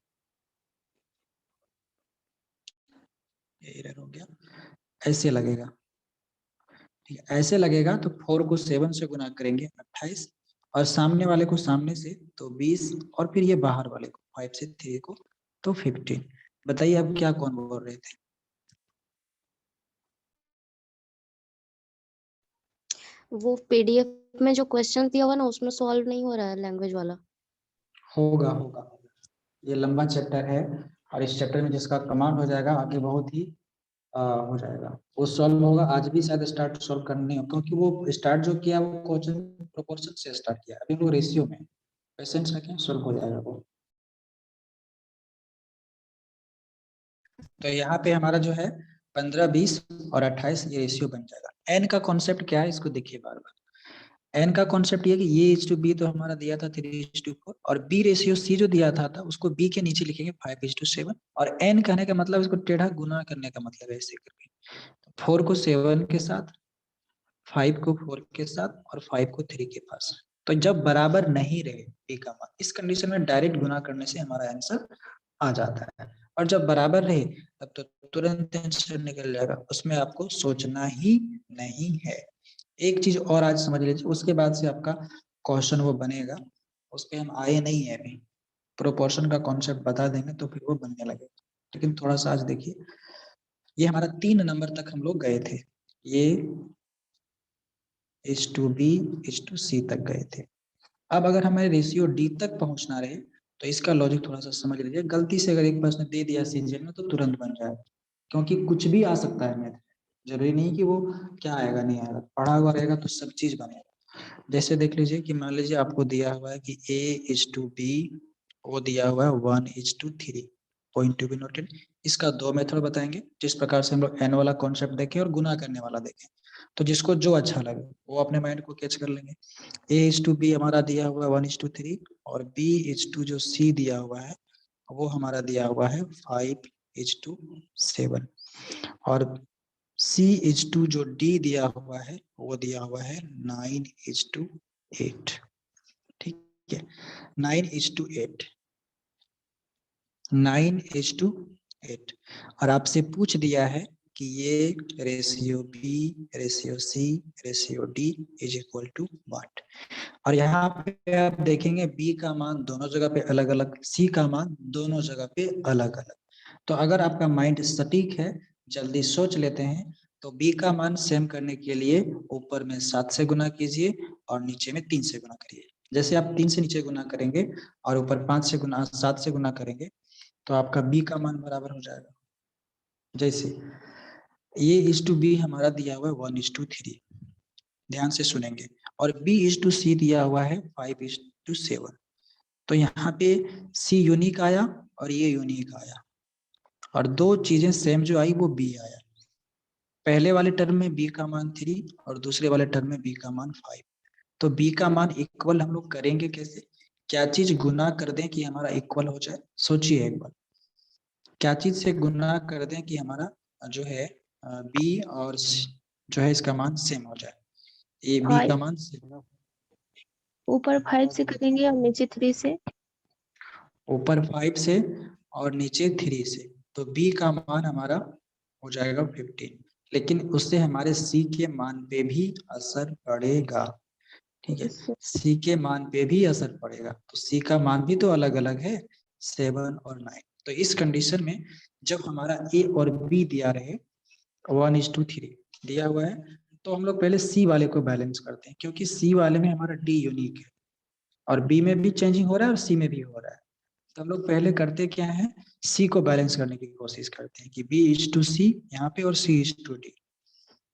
ये एरर हो गया, ऐसे लगेगा। ठीक है, ऐसे लगेगा तो 4 को 7 से गुना करेंगे 28 और सामने वाले को सामने से तो 20 और फिर ये बाहर वाले को 5 से 3 को तो 15। बताइए अब क्या कौन बोल रहे थे? वो पीडीएफ में जो क्वेश्चन दिया हुआ ना उसमें सॉल्व नहीं हो रहा है लैंग्वेज वाला। होगा होगा, ये लंबा चैप्टर है और इस चैप्टर में जिसका कमांड हो जाएगा आगे बहुत ही हो जाएगा, वो सॉल्व होगा। आज भी शायद स्टार्ट सॉल्व करने हो, क्योंकि वो स्टार्ट जो किया वो क्वेश्चन प्रोपोर्शन से स्टार्ट किया, अभी लोग रेशियो में, पेशेंस रखें सॉल्व हो जाएगा वो। तो यहाँ पे हमारा जो है 15, 20 और 28 ये रेशियो बन जाएगा। एन का कॉन्सेप्ट क्या है इसको देखिए बार बार। एन का कॉन्सेप्ट ये कि ये A/B तो हमारा दिया था 3:4 और B रेशियो C जो दिया था उसको B के नीचे लिखेंगे 5:7 और n कहने का मतलब इसको टेढ़ा गुना करने का मतलब है, ऐसे करके 4 को 7 के साथ, 5 को 4 के साथ और 5 को 3 के पास। तो जब बराबर नहीं रहे B का मान, इस कंडीशन में डायरेक्ट गुना करने से हमारा आंसर आ जाता है। और जब बराबर रहे तब तो तुरंत आंसर निकल जाएगा, उसमें आपको सोचना ही नहीं है। एक चीज और आज समझ लीजिए, उसके बाद से आपका क्वेश्चन वो बनेगा, उस पे हम आए नहीं है अभी, प्रोपोर्शन का कॉन्सेप्ट बता देंगे तो फिर वो बनने लगेगा। लेकिन थोड़ा सा आज देखिए, ये हमारा 3 नंबर तक हम लोग गए थे, ये H2B H2C तक गए थे। अब अगर हमें रेशियो D तक पहुंचना रहे तो इसका लॉजिक थोड़ा सा समझ लीजिए। गलती से अगर एक प्रश्न दे दिया सीजीएल में तो तुरंत बन जाए, क्योंकि कुछ भी आ सकता है मैथ, जरूरी नहीं कि वो क्या आएगा नहीं आएगा, पढ़ा हुआ रहेगा तो सब चीज बनेगा। जैसे देख लीजिए कि मान लीजिए आपको दिया हुआ है कि A:B, वो दिया हुआ है 1:3, पॉइंट टू बी नोटेड। इसका दो मेथड बताएंगे, जिस प्रकार से हम लोग एन वाला कॉन्सेप्ट देखें और गुना करने वाला देखें। तो जिसको जो अच्छा लगे वो अपने माइंड को कैच कर लेंगे। A:B हमारा दिया हुआ है 1:3, और B:2 जो C दिया हुआ है वो हमारा दिया हुआ है 5:7, और C:2 जो D दिया हुआ है वो दिया हुआ है 9:8। ठीक है, 9:8, 9:8, और आपसे पूछ दिया है कि ये ratio B, ratio C, ratio D is equal to what. और यहाँ पे आप देखेंगे B का मान दोनों जगह पे अलग अलग, C का मान दोनों जगह पे अलग अलग। तो अगर आपका माइंड सटीक है, जल्दी सोच लेते हैं, तो B का मान सेम करने के लिए ऊपर में 7 से गुना कीजिए और नीचे में 3 से गुना करिए। जैसे आप 3 से नीचे गुना करेंगे और ऊपर 7 से गुना करेंगे तो आपका B का मान बराबर हो जाएगा। जैसे A:B हमारा दिया हुआ है 1:3, ध्यान से सुनेंगे, और B:C दिया हुआ है 5:7। तो यहाँ पे C यूनिक आया और ये यूनिक आया, और दो चीजें सेम जो आई वो B आया। पहले वाले टर्म में B का मान 3 और दूसरे वाले टर्म में B का मान 5। तो B का मान इक्वल हम लोग करेंगे कैसे? क्या चीज गुना कर दें कि हमारा इक्वल हो जाए? सोचिए एक बार, क्या चीज से गुना कर दें कि हमारा जो है B और जो है इसका मान सेम हो जाए। ये B का मान ऊपर 5 से करेंगे और नीचे 3 से। ऊपर 5 से और नीचे 3 से, तो B का मान हमारा हो जाएगा 15, लेकिन उससे हमारे C के मान पे भी असर पड़ेगा। ठीक है, C के मान पे भी असर पड़ेगा, तो C का मान भी तो अलग अलग है, 7 और 9। तो इस कंडीशन में जब हमारा A और B दिया रहे 1:3 दिया हुआ है, तो हम लोग पहले C वाले को बैलेंस करते हैं, क्योंकि C वाले में हमारा D यूनिक है और B में भी चेंजिंग हो रहा है और C में भी हो रहा है। तो हम लोग पहले करते क्या है, C को बैलेंस करने की कोशिश करते हैं कि B:C यहाँ पे और C:D।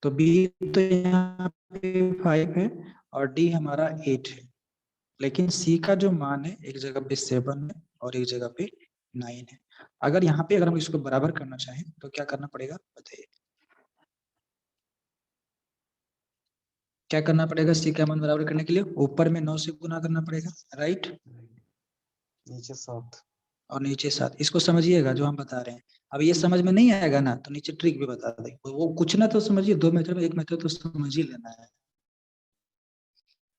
तो B तो यहाँ पे 5 है और D हमारा 8 है, लेकिन C का जो मान है एक जगह पे 7 है और एक जगह पे 9 है। अगर यहाँ पे अगर हम इसको बराबर करना चाहें तो क्या करना पड़ेगा बताइए? क्या करना पड़ेगा C का मान बराबर करने के लिए? ऊपर में 9 से गुना करना पड़ेगा, राइट, नीचे 7 और नीचे 7। इसको समझिएगा जो हम बता रहे हैं। अब ये समझ में नहीं आएगा ना तो नीचे ट्रिक भी बता दें, वो कुछ ना तो समझिए, दो मेथड में एक मेथड तो समझ ही लेना है।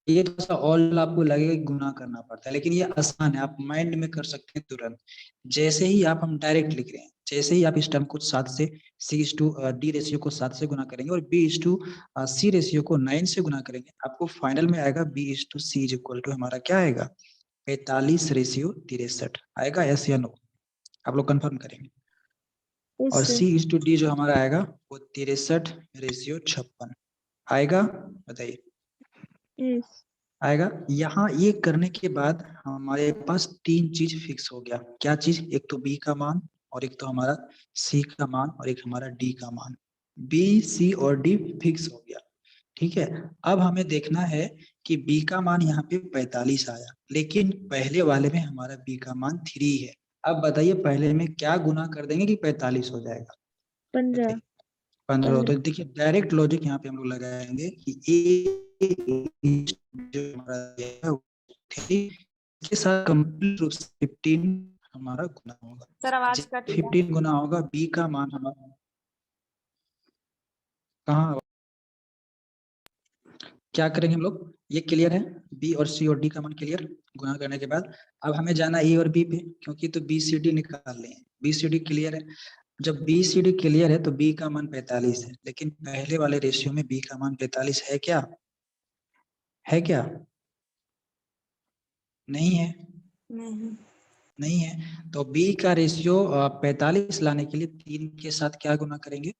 ये थोड़ा सा ऑल आपको लगेगा कि गुना करना पड़ता है, लेकिन ये आसान है, आप माइंड में कर सकते हैं तुरंत। जैसे ही आप हम डायरेक्ट लिख रहे हैं, जैसे ही आप इस टर्म को 7 से C:D रेशियो को 7 से गुना करेंगे और B:C रेशियो को 9 से गुना करेंगे, आपको फाइनल में आएगा B:C इज इक्वल टू हमारा क्या आएगा? 45:63 आएगा, यस या नो? आप लोग कंफर्म करेंगे। और C:D जो हमारा आएगा वो 63:56 आएगा, बताइए आएगा। यहाँ ये करने के बाद हमारे पास 3 चीज फिक्स हो गया। क्या चीज? एक तो B का मान, और एक तो हमारा C का मान, और एक हमारा D का मान। B, C और D फिक्स हो गया। ठीक है, अब हमें देखना है कि B का मान यहाँ पे 45 आया, लेकिन पहले वाले में हमारा B का मान 3 है। अब बताइए पहले में क्या गुना कर देंगे कि 45 हो जाएगा? 15 15। तो देखिए डायरेक्ट लॉजिक यहाँ पे हम लोग लगाएंगे कि A जो हमारा है वो 3 के साथ कंप्लीट रूप से 15 हमारा गुना होगा। सर आवाज जब कट 15 गुना होगा B का मान हमारा कहाँ, क्या करेंगे हम लोग? ये क्लियर है, B और C और D का मान क्लियर गुना करने के बाद। अब हमें जाना A और B पे, क्योंकि तो BCD निकाल लें। BCD क्लियर है, जब BCD क्लियर है तो B का मान 45 है, लेकिन पहले वाले रेशियो में B का मान 45 है क्या? है क्या? नहीं है, नहीं। नहीं है। तो B का रेशियो 45 लाने के लिए 3 के साथ क्या गुना करेंगे?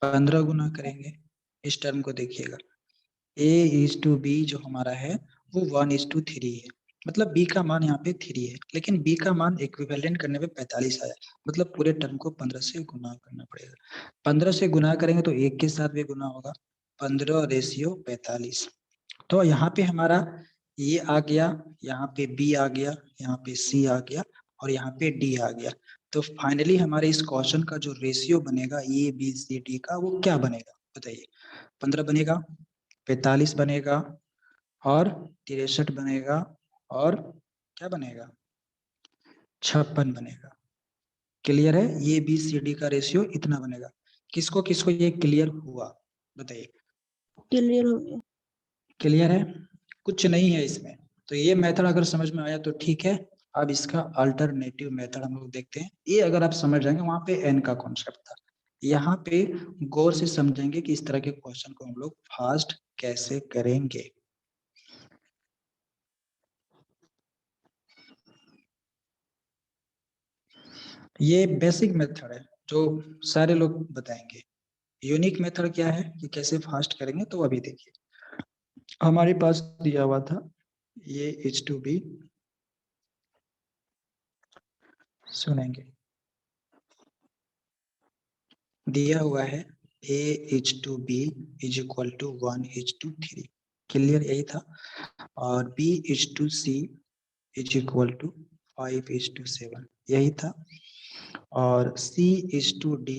15 गुना करेंगे। इस टर्म को देखिएगा, A:B जो हमारा है वो 1:3 है, मतलब b का मान यहाँ पे 3 है, लेकिन b का मान इक्विवेलेंट करने पे 45 आया, मतलब पूरे टर्म को 15 से गुना करना पड़ेगा। 15 से गुना करेंगे तो 1 के साथ भी गुना होगा, 15 रेशियो 45। तो यहाँ पे हमारा ये आ गया, यहाँ पे b आ गया, यहाँ पे c आ गया और यहाँ पे d आ गया। तो फाइनली हमारे इस क्वेश्चन का जो रेशियो बनेगा a b c d का, वो क्या बनेगा बताइए? 15 बनेगा, 45 बनेगा और 63 बनेगा और क्या बनेगा? 56 बनेगा। क्लियर है? ये बी सी डी का रेशियो इतना बनेगा। किसको किसको ये क्लियर हुआ बताइए? क्लियर हो गया। क्लियर है? कुछ नहीं है इसमें। तो ये मेथड अगर समझ में आया तो ठीक है। अब इसका अल्टरनेटिव मेथड हम लोग देखते हैं। ये अगर आप समझ जाएंगे, वहां पे एन का कॉन्सेप्ट था, यहाँ पे गौर से समझेंगे कि इस तरह के क्वेश्चन को हम लोग फास्ट कैसे करेंगे। ये बेसिक मेथड है जो सारे लोग बताएंगे। यूनिक मेथड क्या है कि कैसे फास्ट करेंगे, तो अभी देखिए हमारे पास दिया हुआ था ये H2B, सुनेंगे दिया हुआ है AH2B is equal to 1:3, clear? यही था। और BH2C इज इक्वल टू 5:7, यही था। और CH2D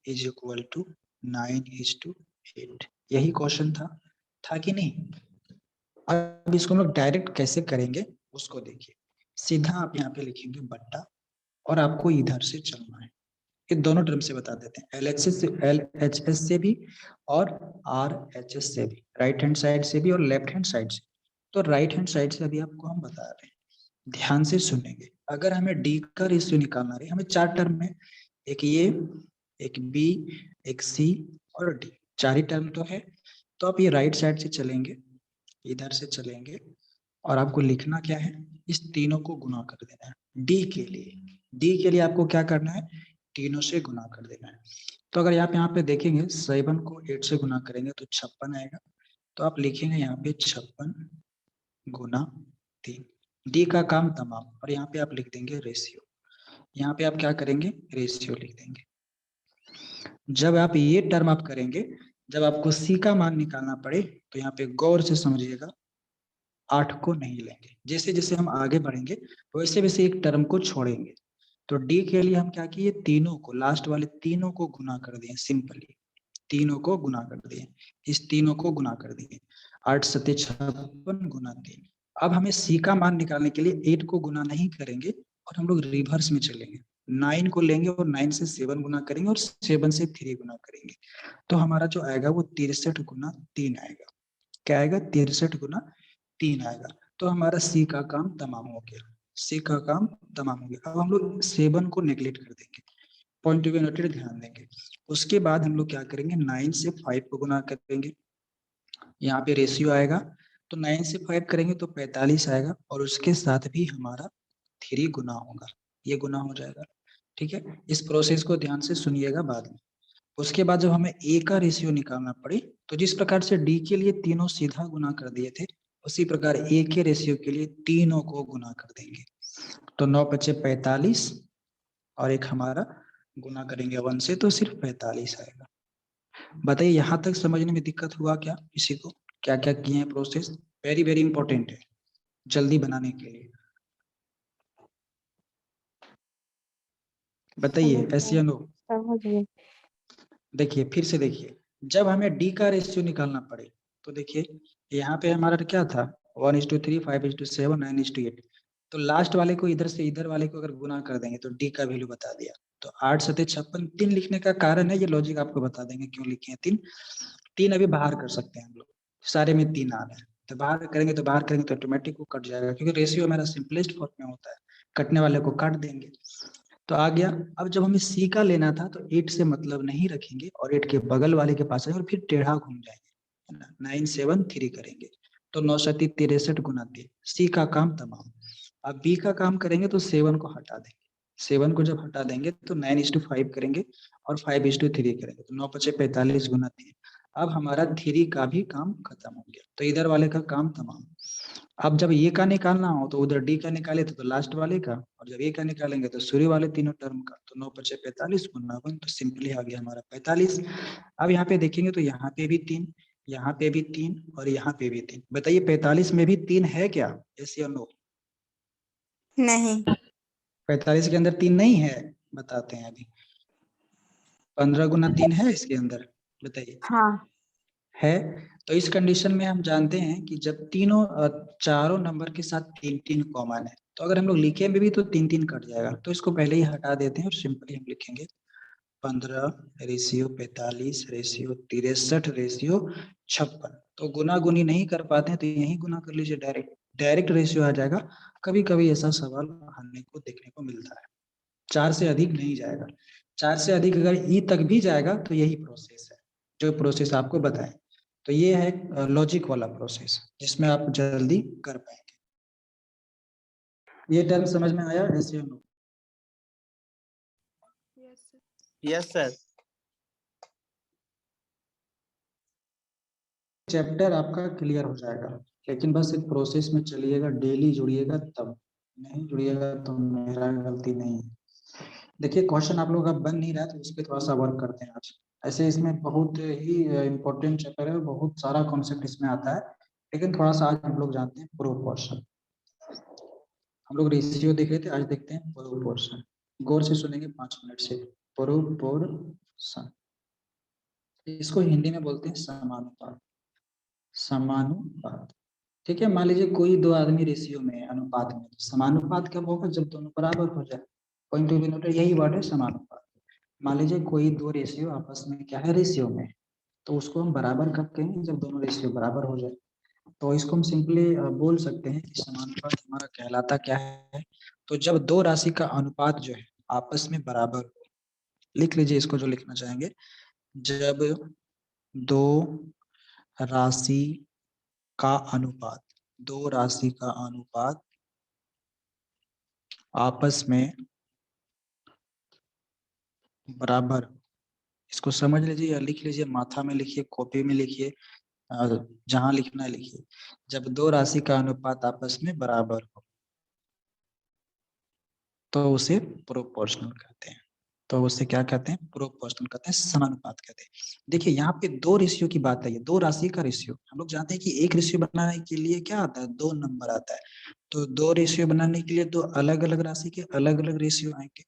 इज इक्वल टू 9:8, यही क्वेश्चन था कि नहीं? अब इसको हम लोग डायरेक्ट कैसे करेंगे उसको देखिए। सीधा आप यहाँ पे लिखेंगे बट्टा और आपको इधर से चलना है। ये दोनों टर्म से बता देते हैं, LHS से भी और RHS से भी, राइट हैंड साइड से भी और लेफ्ट हैंड साइड से। तो राइट हैंड साइड से अभी आपको हम बता रहे हैं, ध्यान से सुनेंगे। अगर हमें D का रेशियो निकालना है, हमें 4 टर्म में, एक ये, एक B, एक C और D, 4 ही टर्म तो है। तो आप ये राइट साइड से चलेंगे, इधर से चलेंगे और आपको लिखना क्या है? इस तीनों को गुना कर देना है। डी के लिए आपको क्या करना है? तीनों से गुना कर देना है। तो अगर आप यहाँ पे देखेंगे 7 को 8 से गुना करेंगे तो 56 आएगा। तो आप लिखेंगे यहाँ पे 56 गुना 3, डी का काम तमाम। और यहाँ पे आप लिख देंगे रेशियो। यहाँ पे आप क्या करेंगे? रेशियो लिख देंगे। जब आप ये टर्म आप करेंगे, जब आपको सी का मान निकालना पड़े तो यहाँ पे गौर से समझिएगा, 8 को नहीं लेंगे। जैसे जैसे हम आगे बढ़ेंगे वैसे वैसे एक टर्म को छोड़ेंगे। तो डी के लिए हम क्या किए? तीनों को, लास्ट वाले तीनों को गुना कर दिए, सिंपली तीनों को गुना कर दिए, इस तीनों को गुना कर दिए। 8 सत्ते 56 गुना 3। अब हमें सी का मान निकालने के लिए 8 को गुना नहीं करेंगे और हम लोग रिवर्स में चलेंगे। 9 को लेंगे और 9 से 7 गुना करेंगे और 7 से 3 गुना करेंगे। तो हमारा जो आएगा वो 63 गुना 3 आएगा। क्या आएगा? 63 गुना 3 आएगा। तो हमारा सी का काम तमाम हो गया, सी का काम तमाम हो गया। अब हम लोग 7 को नेग्लेक्ट कर देंगे, पॉइंट टू बी नोटेड, ध्यान देंगे। उसके बाद हम लोग क्या करेंगे? 9 से 5 को गुना करेंगे, यहाँ पे रेशियो आएगा। तो 9 से 5 करेंगे तो 45 आएगा और उसके साथ भी हमारा 3 गुना होगा, ये गुना हो जाएगा। ठीक है, इस प्रोसेस को ध्यान से सुनिएगा बाद में। उसके बाद जब हमें ए का रेशियो निकालना पड़े तो जिस प्रकार से डी के लिए तीनों सीधा गुना कर दिए थे, उसी प्रकार ए के रेशियो के लिए तीनों को गुना कर देंगे। तो 9 बचे 45 और एक हमारा गुना करेंगे 1 से तो सिर्फ 45 आएगा। बताइए यहाँ तक समझने में दिक्कत हुआ क्या किसी को? क्या क्या किए हैं प्रोसेस? वेरी वेरी इंपॉर्टेंट है जल्दी बनाने के लिए। बताइए ऐसे या नो? समझ गए। देखिए फिर से देखिए, जब हमें डी का रेशियो निकालना पड़े तो देखिए यहाँ पे हमारा क्या था? 1:3, 5:7, 9:8। तो लास्ट वाले को इधर से इधर वाले को अगर गुना कर देंगे तो डी का वैल्यू बता दिया। तो 8 सत्ते 56, 3 लिखने का कारण है, ये लॉजिक आपको बता देंगे क्यों लिखे हैं 3। 3 अभी बाहर कर सकते हैं हम लोग, सारे में 3 आ रहे हैं। तो बाहर करेंगे तो ऑटोमेटिक वो कट जाएगा, क्योंकि रेशियो हमारा सिंपलेस्ट फॉर्म में होता है, कटने वाले को काट देंगे। तो आ गया। अब जब हमें सी का लेना था तो 8 से मतलब नहीं रखेंगे और 8 के बगल वाले के पास आएंगे और फिर टेढ़ा घूम जाएंगे, 9 7 3 करेंगे। तो 9 सत्ती 63 गुना 3, सी का काम तमाम। अब बी का काम करेंगे तो 7 को हटा देंगे। 7 को जब हटा देंगे तो 9:5 करेंगे और 5:3 करेंगे। तो 9 बचे 45 गुना 3। अब हमारा 3 का भी काम खत्म हो गया, तो इधर वाले का काम तमाम। अब जब ये का निकालना हो तो उधर डी का निकाले तो लास्ट वाले का, और जब ए का निकालेंगे तो शुरू वाले तीनों टर्म का। तो 9 × 45 गुना 1, तो सिंपली आ गया हमारा 45। अब यहाँ पे देखेंगे तो यहाँ पे भी 3, यहाँ पे भी 3 और यहाँ पे भी 3। बताइए 45 में भी 3 है क्या? यस या नो? नहीं। 45 के अंदर 3 नहीं है, बताते हैं अभी। 15 गुना 3 है इसके अंदर, बताइए। हाँ। है। तो इस कंडीशन में हम जानते हैं कि जब तीनों चारों नंबर के साथ 3-3 कॉमन है, तो अगर हम लोग लिखे में भी तो 3-3 कट जाएगा। तो इसको पहले ही हटा देते हैं और सिंपली हम लिखेंगे 15/45/63/56। तो गुना गुनी नहीं कर पाते हैं तो यही गुना कर लीजिए, डायरेक्ट रेशियो आ जाएगा। कभी कभी ऐसा सवाल हमें को देखने को मिलता है। 4 से अधिक नहीं जाएगा। 4 से अधिक अगर ई तक भी जाएगा तो यही प्रोसेस है, जो प्रोसेस आपको बताएं। तो ये है लॉजिक वाला प्रोसेस, जिसमें आप जल्दी कर पाएंगे। ये टर्म समझ में आया? ऐसे नो? Yes sir. चैप्टर आपका क्लियर हो जाएगा, लेकिन बस एक प्रोसेस में चलिएगा, डेली जुड़िएगा, तब। नहीं जुड़िएगा तो मेरा गलती नहीं है। देखिए क्वेश्चन आप लोग का बन नहीं रहा है तो उस पर थोड़ा सा वर्क करते हैं आज। ऐसे इसमें बहुत ही इम्पोर्टेंट चैप्टर है, बहुत सारा कॉन्सेप्ट इसमें आता है, लेकिन थोड़ा सा आज हम लोग जानते हैं प्रोपोर्शन। हम लोग रेशियो देख रहे थे, आज देखते हैं प्रोपोर्शन। गौर से सुनेंगे 5 मिनट से। प्रोपोर्शन, इसको हिंदी में बोलते हैं समानुपात। समानुपात, ठीक है। मान लीजिए कोई दो आदमी रेशियो में है, अनुपात में। समानुपात कब होगा? जब दोनों बराबर हो जाए। पॉइंट टू बी नोटेड, यही वर्ड है समानुपात। मान लीजिए कोई दो रेशियो आपस में क्या है? रेशियो में। तो उसको हम बराबर कब कहेंगे? जब दोनों रेशियो बराबर हो जाए। तो इसको हम सिंपली बोल सकते हैं कि समानुपात हमारा कहलाता क्या है? तो जब दो राशि का अनुपात जो है आपस में बराबर हो। लिख लीजिए इसको, जो लिखना चाहेंगे। जब दो राशि का अनुपात, दो राशि का अनुपात आपस में बराबर, इसको समझ लीजिए या लिख लीजिए, माथा में लिखिए, कॉपी में लिखिए, जहां लिखना है लिखिए। जब दो राशि का अनुपात आपस में बराबर हो तो उसे प्रोपोर्शनल कहते हैं। तो उसे क्या कहते हैं? प्रोपोर्शनल कहते हैं, समानुपात कहते हैं। देखिए यहाँ पे दो रेशियो की बात है, दो राशि का रेशियो। हम लोग जानते हैं कि एक रेशियो बनाने के लिए क्या आता है? 2 नंबर आता है। तो दो रेशियो बनाने के लिए दो अलग अलग राशि के अलग अलग रेशियो आएंगे।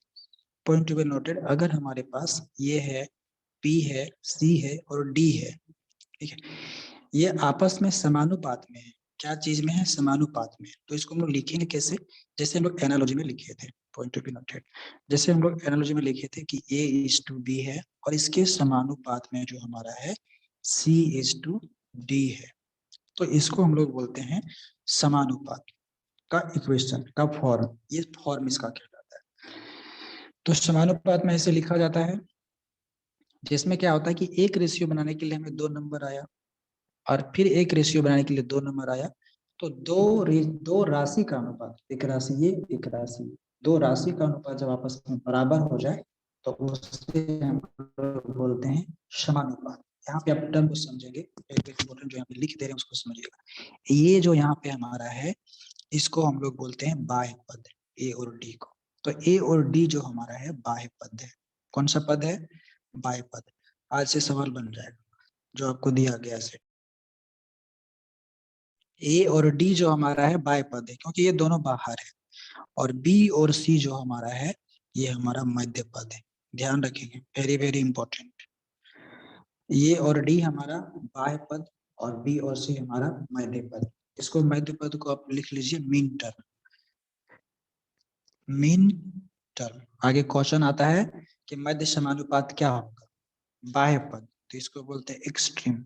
पॉइंट टू बी नोटेड, अगर हमारे पास ये है, पी है, सी है और डी है, ठीक है, ये आपस में समानुपात में है। क्या चीज में है? समानुपात में। तो इसको हम लोग लिखेंगे कैसे? जैसे हम लोग एनालॉजी में लिखे थे, पॉइंट टू बी नोटेड, जैसे हम लोग एनालॉजी में लिखे थे कि A:B है और इसके समानुपात में जो हमारा है C:D है। तो इसको हम लोग बोलते हैं समानुपात का इक्वेशन का फॉर्म। ये फॉर्म इसका कहलाता है। तो समानुपात में ऐसे लिखा जाता है, जिसमें क्या होता है कि एक रेशियो बनाने के लिए हमें 2 नंबर आया और फिर एक रेशियो बनाने के लिए 2 नंबर आया। तो दो राशि का अनुपात, एक राशि ये, एक राशि, दो राशि का अनुपात जब आपस में बराबर हो जाए तो उसे हम बोलते हैं समानुपात। यहाँ पे आप टर्म को समझेंगे, एक इम्पोर्टेंट जो यहाँ पे लिख दे रहे हैं उसको समझिएगा। ये जो यहाँ पे हमारा है, इसको हम लोग बोलते हैं बाह्य पद, ए और डी को। तो ए और डी जो हमारा है बाह्य पद है। कौन सा पद है? बाह्य पद। आज से सवाल बन जाएगा जो आपको दिया गया है। ए और डी जो हमारा है बाह्य पद है, क्योंकि ये दोनों बाहर है। और बी और सी जो हमारा है, ये हमारा मध्य पद है। ध्यान रखेंगे, वेरी वेरी इंपॉर्टेंट। ए और डी हमारा बाह्य पद और बी और सी हमारा मध्य पद। इसको मध्य पद को आप लिख लीजिए मीन टर्म। Mean term. आगे क्वेश्चन आता है कि मध्य समानुपात क्या होगा? बाह्य पद। तो इसको बोलते हैं एक्सट्रीम।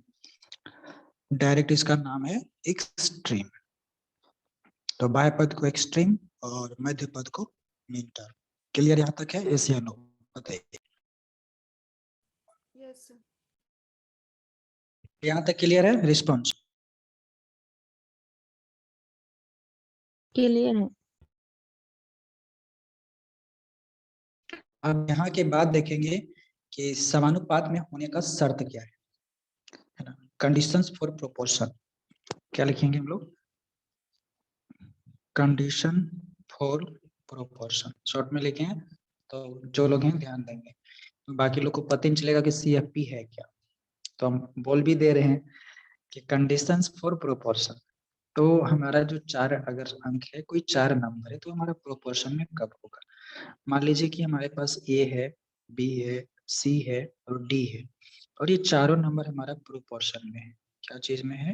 डायरेक्ट इसका नाम है एक्सट्रीम। तो बाह्य पद को एक्सट्रीम और मध्य पद को मीन टर्म। क्लियर यहाँ तक है? यस या नो बताइए। Yes sir. यहाँ तक क्लियर है? रिस्पॉन्स क्लियर है। अब यहाँ के बाद देखेंगे कि समानुपात में होने का शर्त क्या है ना? कंडीशंस फॉर प्रोपोर्शन क्या लिखेंगे हम लोग? कंडीशन फॉर प्रोपोर्शन, शॉर्ट में लिखे हैं तो जो लोग हैं ध्यान देंगे, बाकी लोग को पता नहीं चलेगा कि CFP है क्या। तो हम बोल भी दे रहे हैं कि कंडीशंस फॉर प्रोपोर्शन, तो हमारा जो 4 अगर अंक है, कोई 4 नंबर है, तो हमारा प्रोपोर्शन में कब होगा। मान लीजिए कि हमारे पास A है, B है, C है और D है, और ये चारों नंबर हमारा प्रोपोर्शन में है। क्या चीज में है?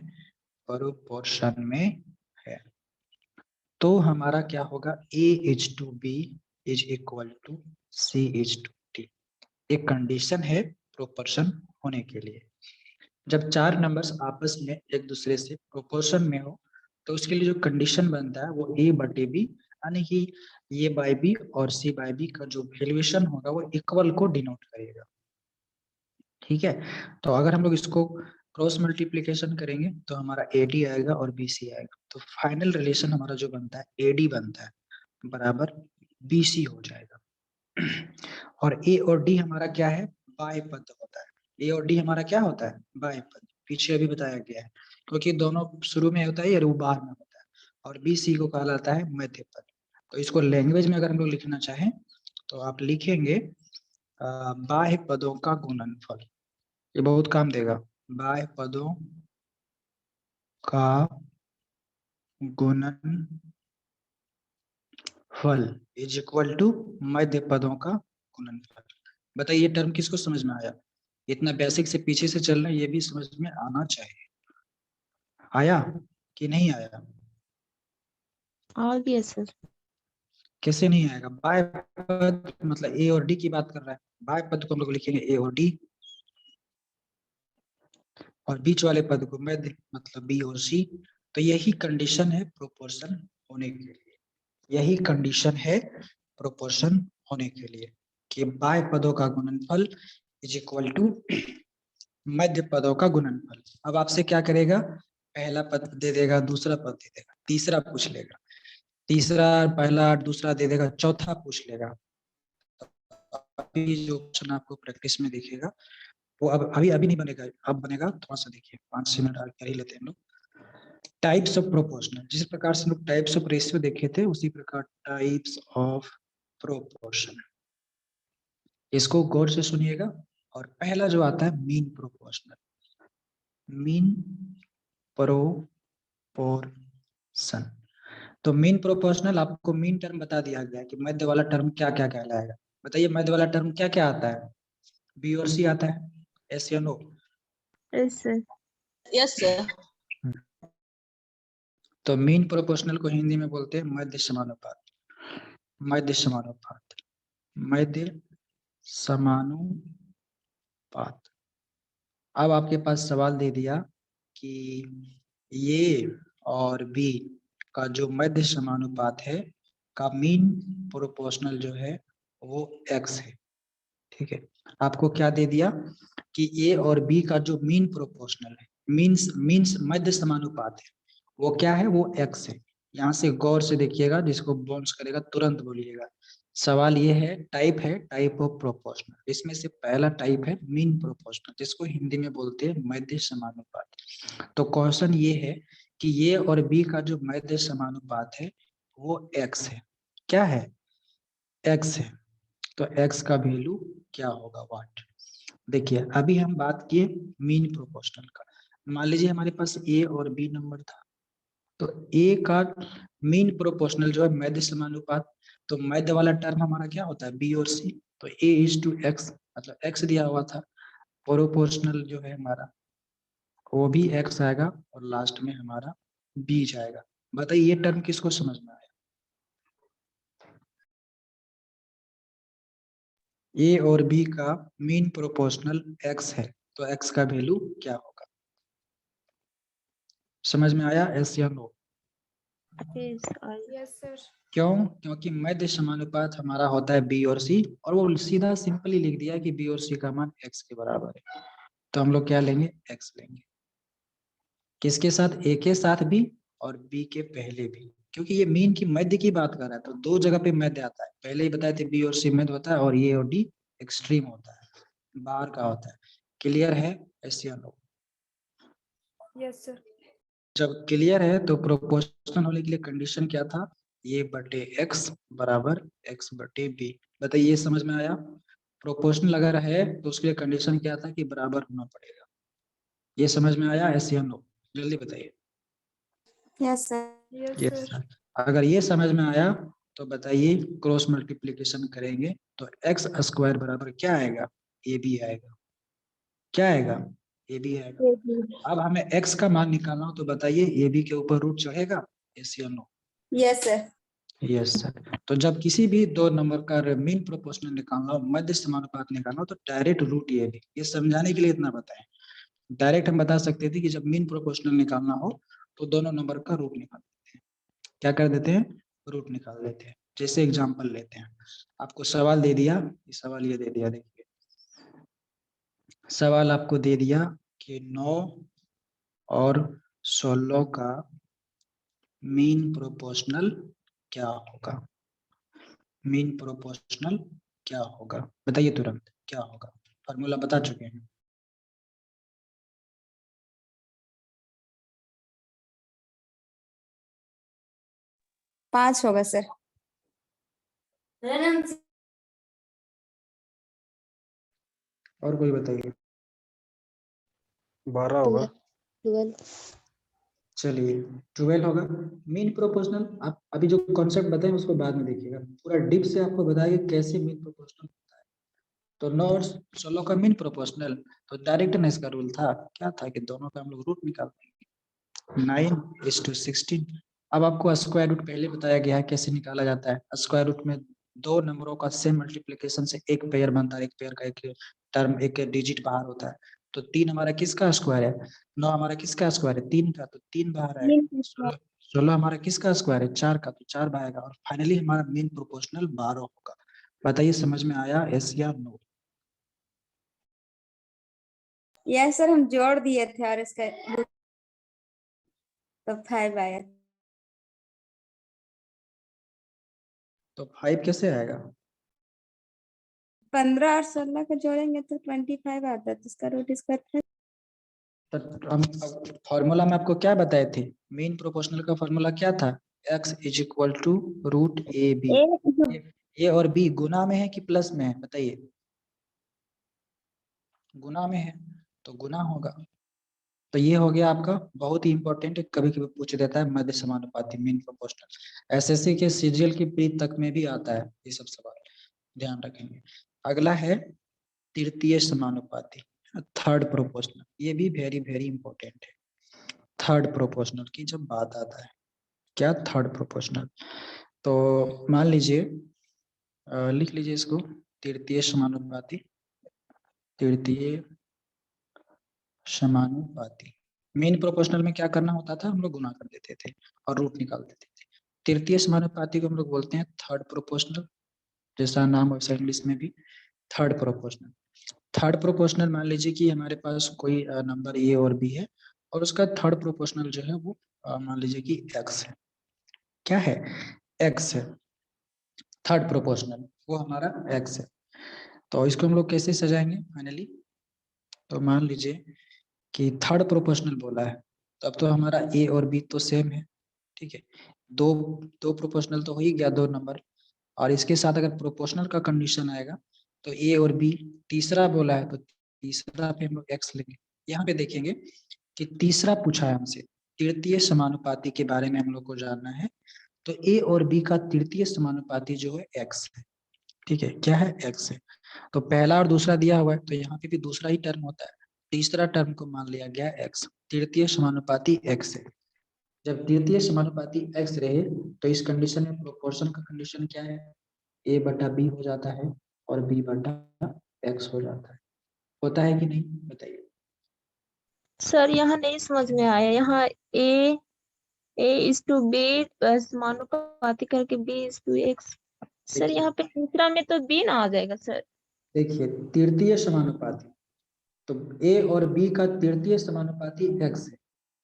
प्रोपोर्शन में है। तो हमारा क्या होगा? A:B is equal to C:D। एक कंडीशन है प्रोपोर्शन होने के लिए। जब 4 नंबर्स आपस में एक दूसरे से प्रोपोर्शन में हो, तो उसके लिए जो कंडीशन बनता है वो A/B, यानी कि A/B और C/B का जो वैल्यूएशन होगा वो इक्वल को डिनोट करेगा। ठीक है, तो अगर हम लोग इसको क्रॉस मल्टीप्लिकेशन करेंगे तो हमारा AD आएगा और BC आएगा, तो फाइनल रिलेशन हमारा जो बनता है AD बनता है बराबर BC हो जाएगा। और A और D हमारा क्या है? बाय पद होता है। A और D हमारा क्या होता है? बाय पद, पीछे अभी बताया गया है, क्योंकि दोनों शुरू में होता है या बाहर में होता है, और BC को कहलाता है मध्य पद। तो इसको लैंग्वेज में अगर हम लोग लिखना चाहें तो आप लिखेंगे बाह्य पदों का गुणनफल। ये बहुत काम देगा। बाह्य पदों का गुणनफल इज इक्वल टू मध्य पदों का गुणनफल। बताइए टर्म किसको समझ में आया? इतना बेसिक से पीछे से चलना, ये भी समझ में आना चाहिए। आया कि नहीं आया? आ गया सर। कैसे नहीं आएगा? बाह्य पद मतलब A और D की बात कर रहा है। बाह्य पद को हम लोग लिखेंगे A और D, और बीच वाले पद को मध्य मतलब B और C। तो यही कंडीशन है प्रोपोर्शन होने के लिए, यही कंडीशन है प्रोपोर्शन होने के लिए कि बाह्य पदों का गुणनफल इज इक्वल टू मध्य पदों का गुणनफल। अब आपसे क्या करेगा? पहला पद दे देगा, दूसरा पद दे देगा, तीसरा पूछ लेगा, तीसरा पहला दूसरा दे देगा, चौथा पूछ लेगा। अभी जो क्वेश्चन आपको प्रैक्टिस में दिखेगा वो अब अभी नहीं बनेगा, अब बनेगा। थोड़ा सा देखिए, 5 मिनट कर ही लेते हैं हम लोग। टाइप्स ऑफ प्रोपोर्शनल, जिस प्रकार से हम लोग टाइप्स ऑफ रेशियो देखे थे, उसी प्रकार टाइप्स ऑफ प्रोपोर्शन, इसको गौर से सुनिएगा। और पहला जो आता है मीन प्रोपोर्शनल, मीन प्रोपोर्शन। तो मीन प्रोपोर्शनल, आपको मीन टर्म बता दिया गया कि मध्य वाला टर्म क्या क्या कहलाएगा। बताइए मध्य वाला टर्म क्या क्या आता है? B और C आता है, S या no? Yes sir. Yes sir. तो मीन प्रोपोर्शनल को हिंदी में बोलते हैं मध्य समानुपात। मध्य समानुपात, मध्य समानुपात। अब आपके पास सवाल दे दिया कि ये और बी का जो मध्य समानुपात है का मीन प्रोपोर्शनल जो है वो x है। ठीक है, आपको क्या दे दिया कि ए और बी का जो मीन प्रोपोर्शनल है, मीन्स मध्य समानुपात है, वो क्या है? वो x है। यहाँ से गौर से देखिएगा, जिसको बाउंस करेगा तुरंत बोलिएगा। सवाल ये है टाइप ऑफ प्रोपोर्शनल। इसमें से पहला टाइप है मीन प्रोपोर्शनल, जिसको हिंदी में बोलते हैं मध्य समानुपात। तो क्वेश्चन ये है कि ये और बी का जो मध्य समानुपात है वो x है। क्या है? x है। तो x का वैल्यू क्या होगा? वाट। देखिए अभी हम बात किए मीन प्रोपोर्शनल का। मान लीजिए हमारे पास a और b नंबर था, तो a का मीन प्रोपोर्शनल जो है मध्य समानुपात, तो मध्य वाला टर्म हमारा क्या होता है? b और c। तो a:x, मतलब x दिया हुआ था, प्रोपोर्शनल जो है हमारा वो भी x आएगा, और लास्ट में हमारा b जाएगा। बताइए ये टर्म किसको समझ में आया? ए और बी का मीन प्रोपोर्शनल x है, तो x का वैल्यू क्या होगा? समझ में आया? एस या नो? Yes sir. क्यों? क्योंकि मध्य समानुपात हमारा होता है b और c, और वो सीधा सिंपली लिख दिया कि b और c का मान x के बराबर है। तो हम लोग क्या लेंगे? x लेंगे। किसके साथ? a के साथ भी और b के पहले भी, क्योंकि ये मीन की मध्य की बात कर रहा है, तो दो जगह पे मध्य आता है। पहले ही बताए थे b और c मध्य होता है, और a और d एक्सट्रीम होता है, बाहर का होता है। क्लियर है? एस या नो? Yes sir. जब क्लियर है तो प्रोपोर्शनल होने के लिए कंडीशन क्या था, ए बटे एक्स बराबर एक्स बटे बी। बताइए ये समझ में आया। प्रोपोर्शनल अगर है तो उसके लिए कंडीशन क्या था कि बराबर होना पड़ेगा। ये समझ में आया, ऐसे हम लोग जल्दी बताइए। Yes sir. Yes sir. अगर ये समझ में आया तो बताइए क्रॉस मल्टीप्लिकेशन करेंगे तो एक्स स्क्वायर बराबर क्या आएगा, ए बी आएगा। क्या आएगा, ए बी आएगा। अब हमें x का मान निकालना हो तो बताइए ए बी के ऊपर रूट चढ़ेगा, यस या no. Yes sir. Yes sir. तो जब किसी भी दो नंबर का मीन प्रोपोर्शनल निकालना हो, मध्य समानुपात निकालना हो तो डायरेक्ट रूट ए बी। ये समझाने के लिए इतना बताएं। डायरेक्ट हम बता सकते थे कि जब मीन प्रोपोर्शनल निकालना हो तो दोनों नंबर का रूट निकाल देते हैं। क्या कर देते हैं, रूट निकाल देते हैं। जैसे एग्जांपल लेते हैं, आपको सवाल दे दिया, सवाल ये दे दिया, देखिए सवाल आपको दे दिया कि 9 और 16 का मीन प्रोपोर्शनल क्या होगा। मीन प्रोपोर्शनल क्या होगा, बताइए तुरंत क्या होगा। फॉर्मूला बता चुके हैं। पाँच होगा सर। और कोई बताइए। 12 होगा। 12। चलिए 12 होगा मीन प्रोपोर्शनल। आप अभी जो कॉन्सेप्ट बताएं उसको बाद में देखिएगा, पूरा डीप से आपको बताइए कैसे मीन प्रोपोर्शनल होता है। तो 9 और 16 का मीन प्रोपोर्शनल, तो डायरेक्टनेस का रूल था, क्या था कि दोनों का हम लोग रूट निकाल देंगे। 9:16। अब आपको स्क्वायर रूट पहले बताया गया है कैसे निकाला जाता है। स्क्वायर रूट में दो नंबरों का सेम मल्टीप्लिकेशन से एक पेयर बनता है, एक पेयर का एक टर्म एक डिजिट बाहर होता है। तो 3 हमारा किसका स्क्वायर है, 9 हमारा किसका स्क्वायर है, 3 का, तो 3 बाहर आएगा। 16 हमारा किसका स्क्वायर है, 4 का, तो 4 बाहर आएगा। और फाइनली हमारा मीन प्रोपोर्शनल 12 होगा। बताइए समझ में आया, यस या नो। यस सर, हम जोड़ दिए थे और इसका तो 5 आया। तो 5 कैसे आएगा, 15 और 16 को जोड़ेंगे तो 25 आता है, तो इसका रूट स्क्वायर। तो हम फॉर्मूला में आपको क्या बताए थे, मीन प्रोपोर्शनल का फॉर्मूला क्या था, x is equal to root A B. A और बी गुना में है कि प्लस में है, बताइए। गुना में है तो गुना होगा। तो ये हो गया आपका बहुत ही इंपॉर्टेंट, कभी कभी पूछ देता है मध्य समानुपाती मीन प्रोपोर्शनल। एसएससी के सीजीएल की प्री तक में भी आता है ये सब सवाल, ध्यान रखेंगे। अगला है तृतीय समानुपाती, थर्ड प्रोपोर्शनल। ये भी वेरी वेरी इंपॉर्टेंट है। थर्ड प्रोपोर्शनल की जब बात आता है, क्या थर्ड प्रोपोर्शनल, तो मान लीजिए लिख लीजिए इसको, तृतीय समानुपाती, तृतीय समानुपाती। मेन प्रोपोर्शनल में क्या करना होता था, हम लोग गुना कर देते थे और रूट निकाल देते थे। तृतीय समानुपाती को हम लोग बोलते हैं थर्ड प्रोपोर्शनल, जैसा नाम है इंग्लिश में भी थर्ड प्रोपोर्शनल। थर्ड प्रोपोर्शनल मान लीजिए कि हमारे पास कोई नंबर ए और बी है और उसका थर्ड प्रोपोर्शनल जो है वो मान लीजिए कि एक्स है। क्या है, एक्स है। थर्ड प्रोपोर्शनल वो हमारा एक्स है। तो इसको हम लोग कैसे सजाएंगे फाइनली, तो मान लीजिए कि थर्ड प्रोपोर्शनल बोला है, तो अब तो हमारा ए और बी तो सेम है, ठीक है। दो दो प्रोपोर्शनल तो हो ही गया, दो नंबर। और इसके साथ अगर प्रोपोर्शनल का कंडीशन आएगा तो ए और बी, तीसरा बोला है तो तीसरा पे हम लोग एक्स लेंगे। यहाँ पे देखेंगे कि तीसरा पूछा है हमसे, तृतीय समानुपाती के बारे में हम लोग को जानना है। तो ए और बी का तृतीय समानुपाती जो है एक्स है, ठीक है। क्या है, एक्स है। तो पहला और दूसरा दिया हुआ है तो यहाँ पे भी दूसरा ही टर्म होता है, तीसरा टर्म को मान लिया गया एक्स। तृतीय समानुपाती एक्स है। जब तृतीय समानुपाती एक्स रहे तो इस कंडीशन में प्रोपोर्शन का कंडीशन क्या है, ए बटा बी हो जाता है और बी बटा एक्स हो जाता है। होता है कि नहीं, बताइए। सर यहाँ नहीं समझ में आया। यहाँ ए इज टू बी समानुपाती करके B is to X. Sir यहाँ पे तीसरा में तो बी ना आ जाएगा सर। देखिए तृतीय समानुपाती, तो ए और बी का तृतीय समानुपाती एक्स है,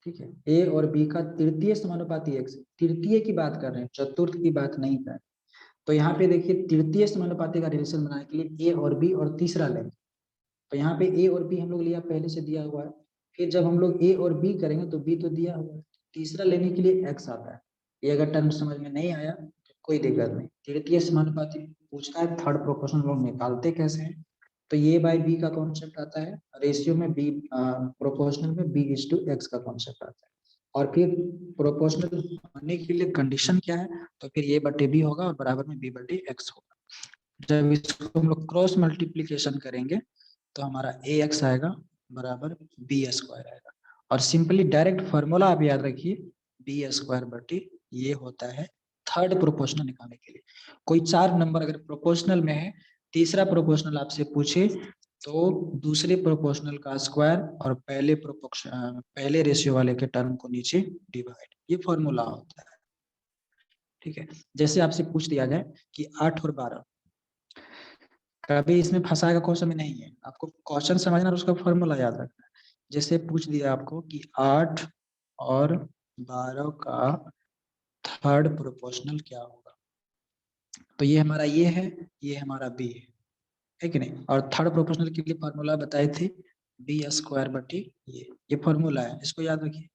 ठीक है। ए और बी का तृतीय समानुपाती एक्स, तृतीय की बात कर रहे हैं, चतुर्थ की बात नहीं कर रहे। तो यहाँ पे देखिए तृतीय समानुपाती का रिलेशन बनाने के लिए ए और बी और तीसरा लेंगे। तो यहाँ पे ए और बी हम लोग लिया, पहले से दिया हुआ है। फिर जब हम लोग ए और बी करेंगे तो बी तो दिया हुआ है, तीसरा लेने के लिए x आता है। ये अगर टर्म समझ में नहीं आया तो कोई दिक्कत नहीं। तृतीय समानुपाती पूछता है, थर्ड प्रोपोर्शनल लोग निकालते कैसे हैं, तो ये बाय बी का कॉन्सेप्ट आता है, रेशियो में बी प्रोपोर्शनल में b/x का कॉन्सेप्ट आता है, और फिर प्रोपोर्शनल होने के लिए कंडीशन क्या है, तो फिर ये बटे बी होगा और बराबर में b/x होगा। जब इसको हम लोग क्रॉस मल्टीप्लीकेशन करेंगे तो हमारा ax आएगा बराबर b² आएगा, और सिंपली डायरेक्ट फार्मूला आप याद रखिए, b² बटे ये होता है थर्ड प्रोपोर्शनल निकालने के लिए। कोई 4 नंबर अगर प्रोपोर्शनल में है, तीसरा प्रोपोर्शनल आपसे पूछे तो दूसरे प्रोपोर्शनल का स्क्वायर और पहले रेशियो वाले के टर्म को नीचे डिवाइड, ये फॉर्मूला होता है। ठीक है, जैसे आपसे पूछ दिया जाए कि 8 और 12, कभी इसमें फंसाए का क्वेश्चन में नहीं है, आपको क्वेश्चन समझना और उसका फॉर्मूला याद रखना है। जैसे पूछ दिया आपको कि 8 और 12 का थर्ड प्रोपोर्शनल क्या होगा, तो ये हमारा ये है, ये हमारा बी है कि नहीं, और थर्ड प्रोपोर्शनल के लिए फॉर्मूला बताए थे b² बटे ये फॉर्मूला है, इसको याद रखिए।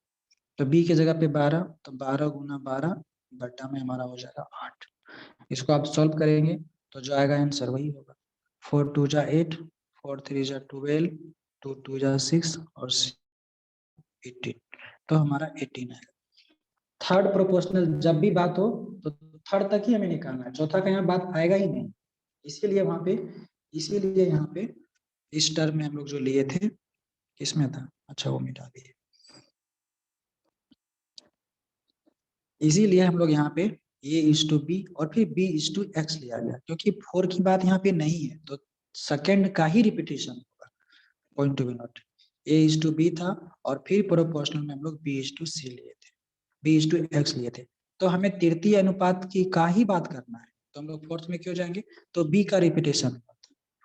तो b की जगह पे 12, तो 12 गुना 12 बटा में हमारा हो जाएगा 8। इसको आप सॉल्व करेंगे तो जो आएगा आंसर वही होगा, 4 2 जा 8, 4 3 जा 12, 2 2 जा 6 और 18, तो हमारा 18 है। थर्ड प्रोपोर्शनल जब भी बात हो तो थर्ड तक ही हमें निकालना है, चौथा का यहाँ बात आएगा ही नहीं। इसीलिए यहाँ पे इस टर्म में हम लोग जो लिए थे, किसमें था, अच्छा वो मिटा दिए, इसीलिए हम लोग यहाँ पे a/b और फिर b/x लिया गया, क्योंकि 4 की बात यहाँ पे नहीं है, तो सेकंड का ही रिपीटेशन होगा। Point to be note, a/b था और फिर प्रोपोर्शनल में हम लोग b/c लिए थे, b/x लिए थे, तो हमें तृतीय अनुपात की का ही बात करना है, तो हम लोग फोर्थ में क्यों जाएंगे, तो b का रिपीटेशन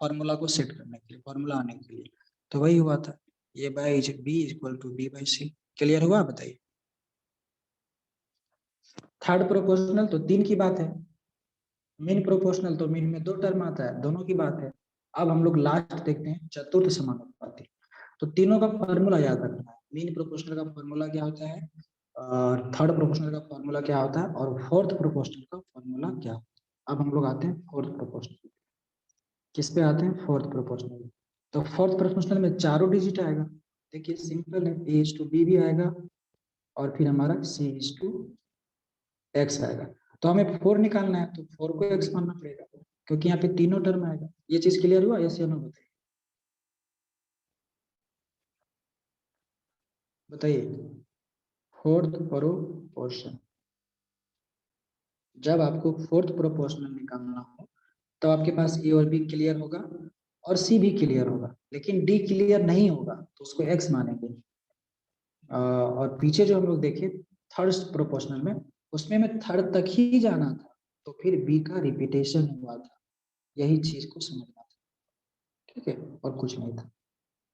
फॉर्मूला को सेट करने के लिए, फॉर्मूला आने के लिए, तो वही हुआ था, ये बाय b = b/c। क्लियर हुआ, बताइए। थर्ड प्रोपोर्शनल तो 3 की बात है, मीन प्रोपोर्शनल तो मीन में 2 टर्म आता है, दोनों की बात है। अब हम लोग लास्ट देखते हैं चतुर्थ समानुपाती, तो तीनों का फॉर्मूला याद रखना है। मीन प्रोपोर्शनल का फॉर्मूला क्या होता है, और थर्ड प्रोपोर्शनल का फॉर्मूला क्या होता है, और फोर्थ प्रोपोर्शनल का फॉर्मूला क्या होता है। अब हम लोग आते हैं फोर्थ प्रोपोर्शनल, किस पे आते हैं, फोर्थ प्रोपोर्शनल। तो फोर्थ प्रोपोर्शनल में चारों डिजिट आएगा, देखिए सिंपल है, a/b भी आएगा और फिर हमारा c/x आएगा। तो हमें 4 निकालना है, तो 4 को x मानना पड़ेगा, क्योंकि यहाँ पे तीनों टर्म आएगा। ये चीज क्लियर हुआ, यस या नो बताइए। फोर्थ प्रोपोर्शन, जब आपको फोर्थ प्रोपोर्शनल निकालना हो तो आपके पास a और b क्लियर होगा और c भी क्लियर होगा, लेकिन d क्लियर नहीं होगा तो उसको x मानेंगे। और पीछे जो हम लोग देखे थर्ड प्रोपोर्शनल में, उसमें मैं थर्ड तक ही जाना था, तो फिर b का रिपीटेशन हुआ था, यही चीज को समझना था, ठीक है, और कुछ नहीं था।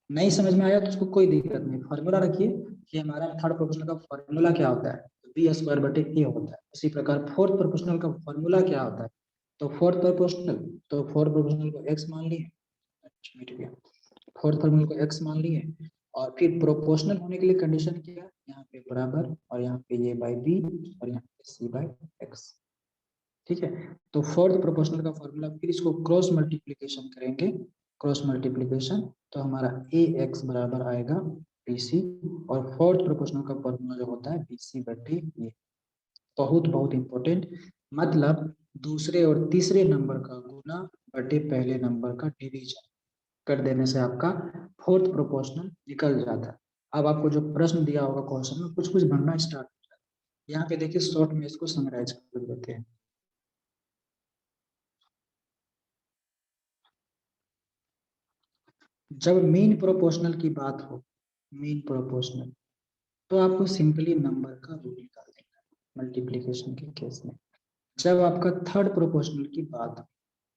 नहीं समझ में आया तो उसको कोई दिक्कत नहीं, फॉर्मूला रखिए कि हमारा थर्ड प्रोपोर्शनल का फॉर्मूला क्या होता है, b² बटे a होता है। उसी प्रकार फोर्थ प्रोपोर्शनल का फॉर्मूला क्या होता है, तो फोर्थ प्रोपोर्शनल को x मान लिए, फोर्थ प्रोपोर्शनल को x मान लिए, और फिर प्रोपोर्शनल होने के लिए कंडीशन क्या है, यहाँ पे बराबर और यहाँ पे ये बाय b और यहाँ पे c/x, ठीक है। तो फोर्थ प्रोपोर्शनल का फॉर्मूला, फिर इसको क्रॉस मल्टीप्लिकेशन करेंगे, क्रॉस मल्टीप्लिकेशन तो हमारा ax बराबर आएगा bc, और फोर्थ प्रोपोर्शनल का फॉर्मूला जो होता है bc बटे a। बहुत इंपॉर्टेंट, मतलब दूसरे और तीसरे नंबर का गुना बटे पहले नंबर का डिवीजन कर देने से आपका फोर्थ प्रोपोर्शनल निकल जाता है। अब आपको जो प्रश्न दिया होगा क्वेश्चन में कुछ बनना स्टार्ट हो जाता है। यहाँ पे देखिए शॉर्ट में इसको समराइज कर देते हैं। जब मीन प्रोपोर्शनल की बात हो, मीन प्रोपोर्शनल, तो आपको सिंपली नंबर का रूट निकाल देना है मल्टीप्लिकेशन के केस में। जब आपका थर्ड प्रोपोर्शनल की बात हो,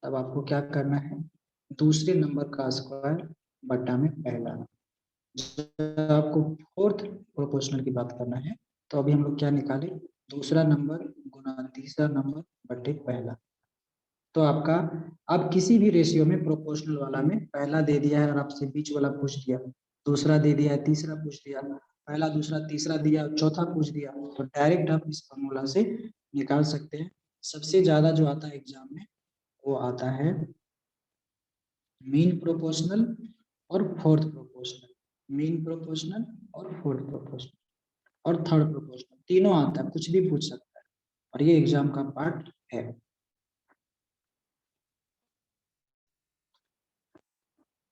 तब आपको क्या करना है, दूसरे नंबर का स्क्वायर बटा में पहला। जब आपको फोर्थ प्रोपोर्शनल की बात करना है, तो अभी हम लोग क्या निकाले, दूसरा नंबर गुना तीसरा नंबर बटे पहला। तो आपका अब किसी भी रेशियो में प्रोपोर्शनल वाला में पहला दे दिया है और आपसे बीच वाला पूछ दिया, दूसरा दे दिया है, तीसरा पूछ दिया, पहला दूसरा तीसरा दिया, चौथा पूछ दिया, तो डायरेक्ट आप इस फॉर्मूला से निकाल सकते हैं। सबसे ज्यादा जो आता है एग्जाम में वो आता है मीन प्रोपोर्शनल और फोर्थ प्रोपोर्शनल, मीन प्रोपोर्शनल और फोर्थ प्रोपोर्शनल और थर्ड प्रोपोर्शनल, तीनों आता है, कुछ भी पूछ सकता है और ये एग्जाम का पार्ट है।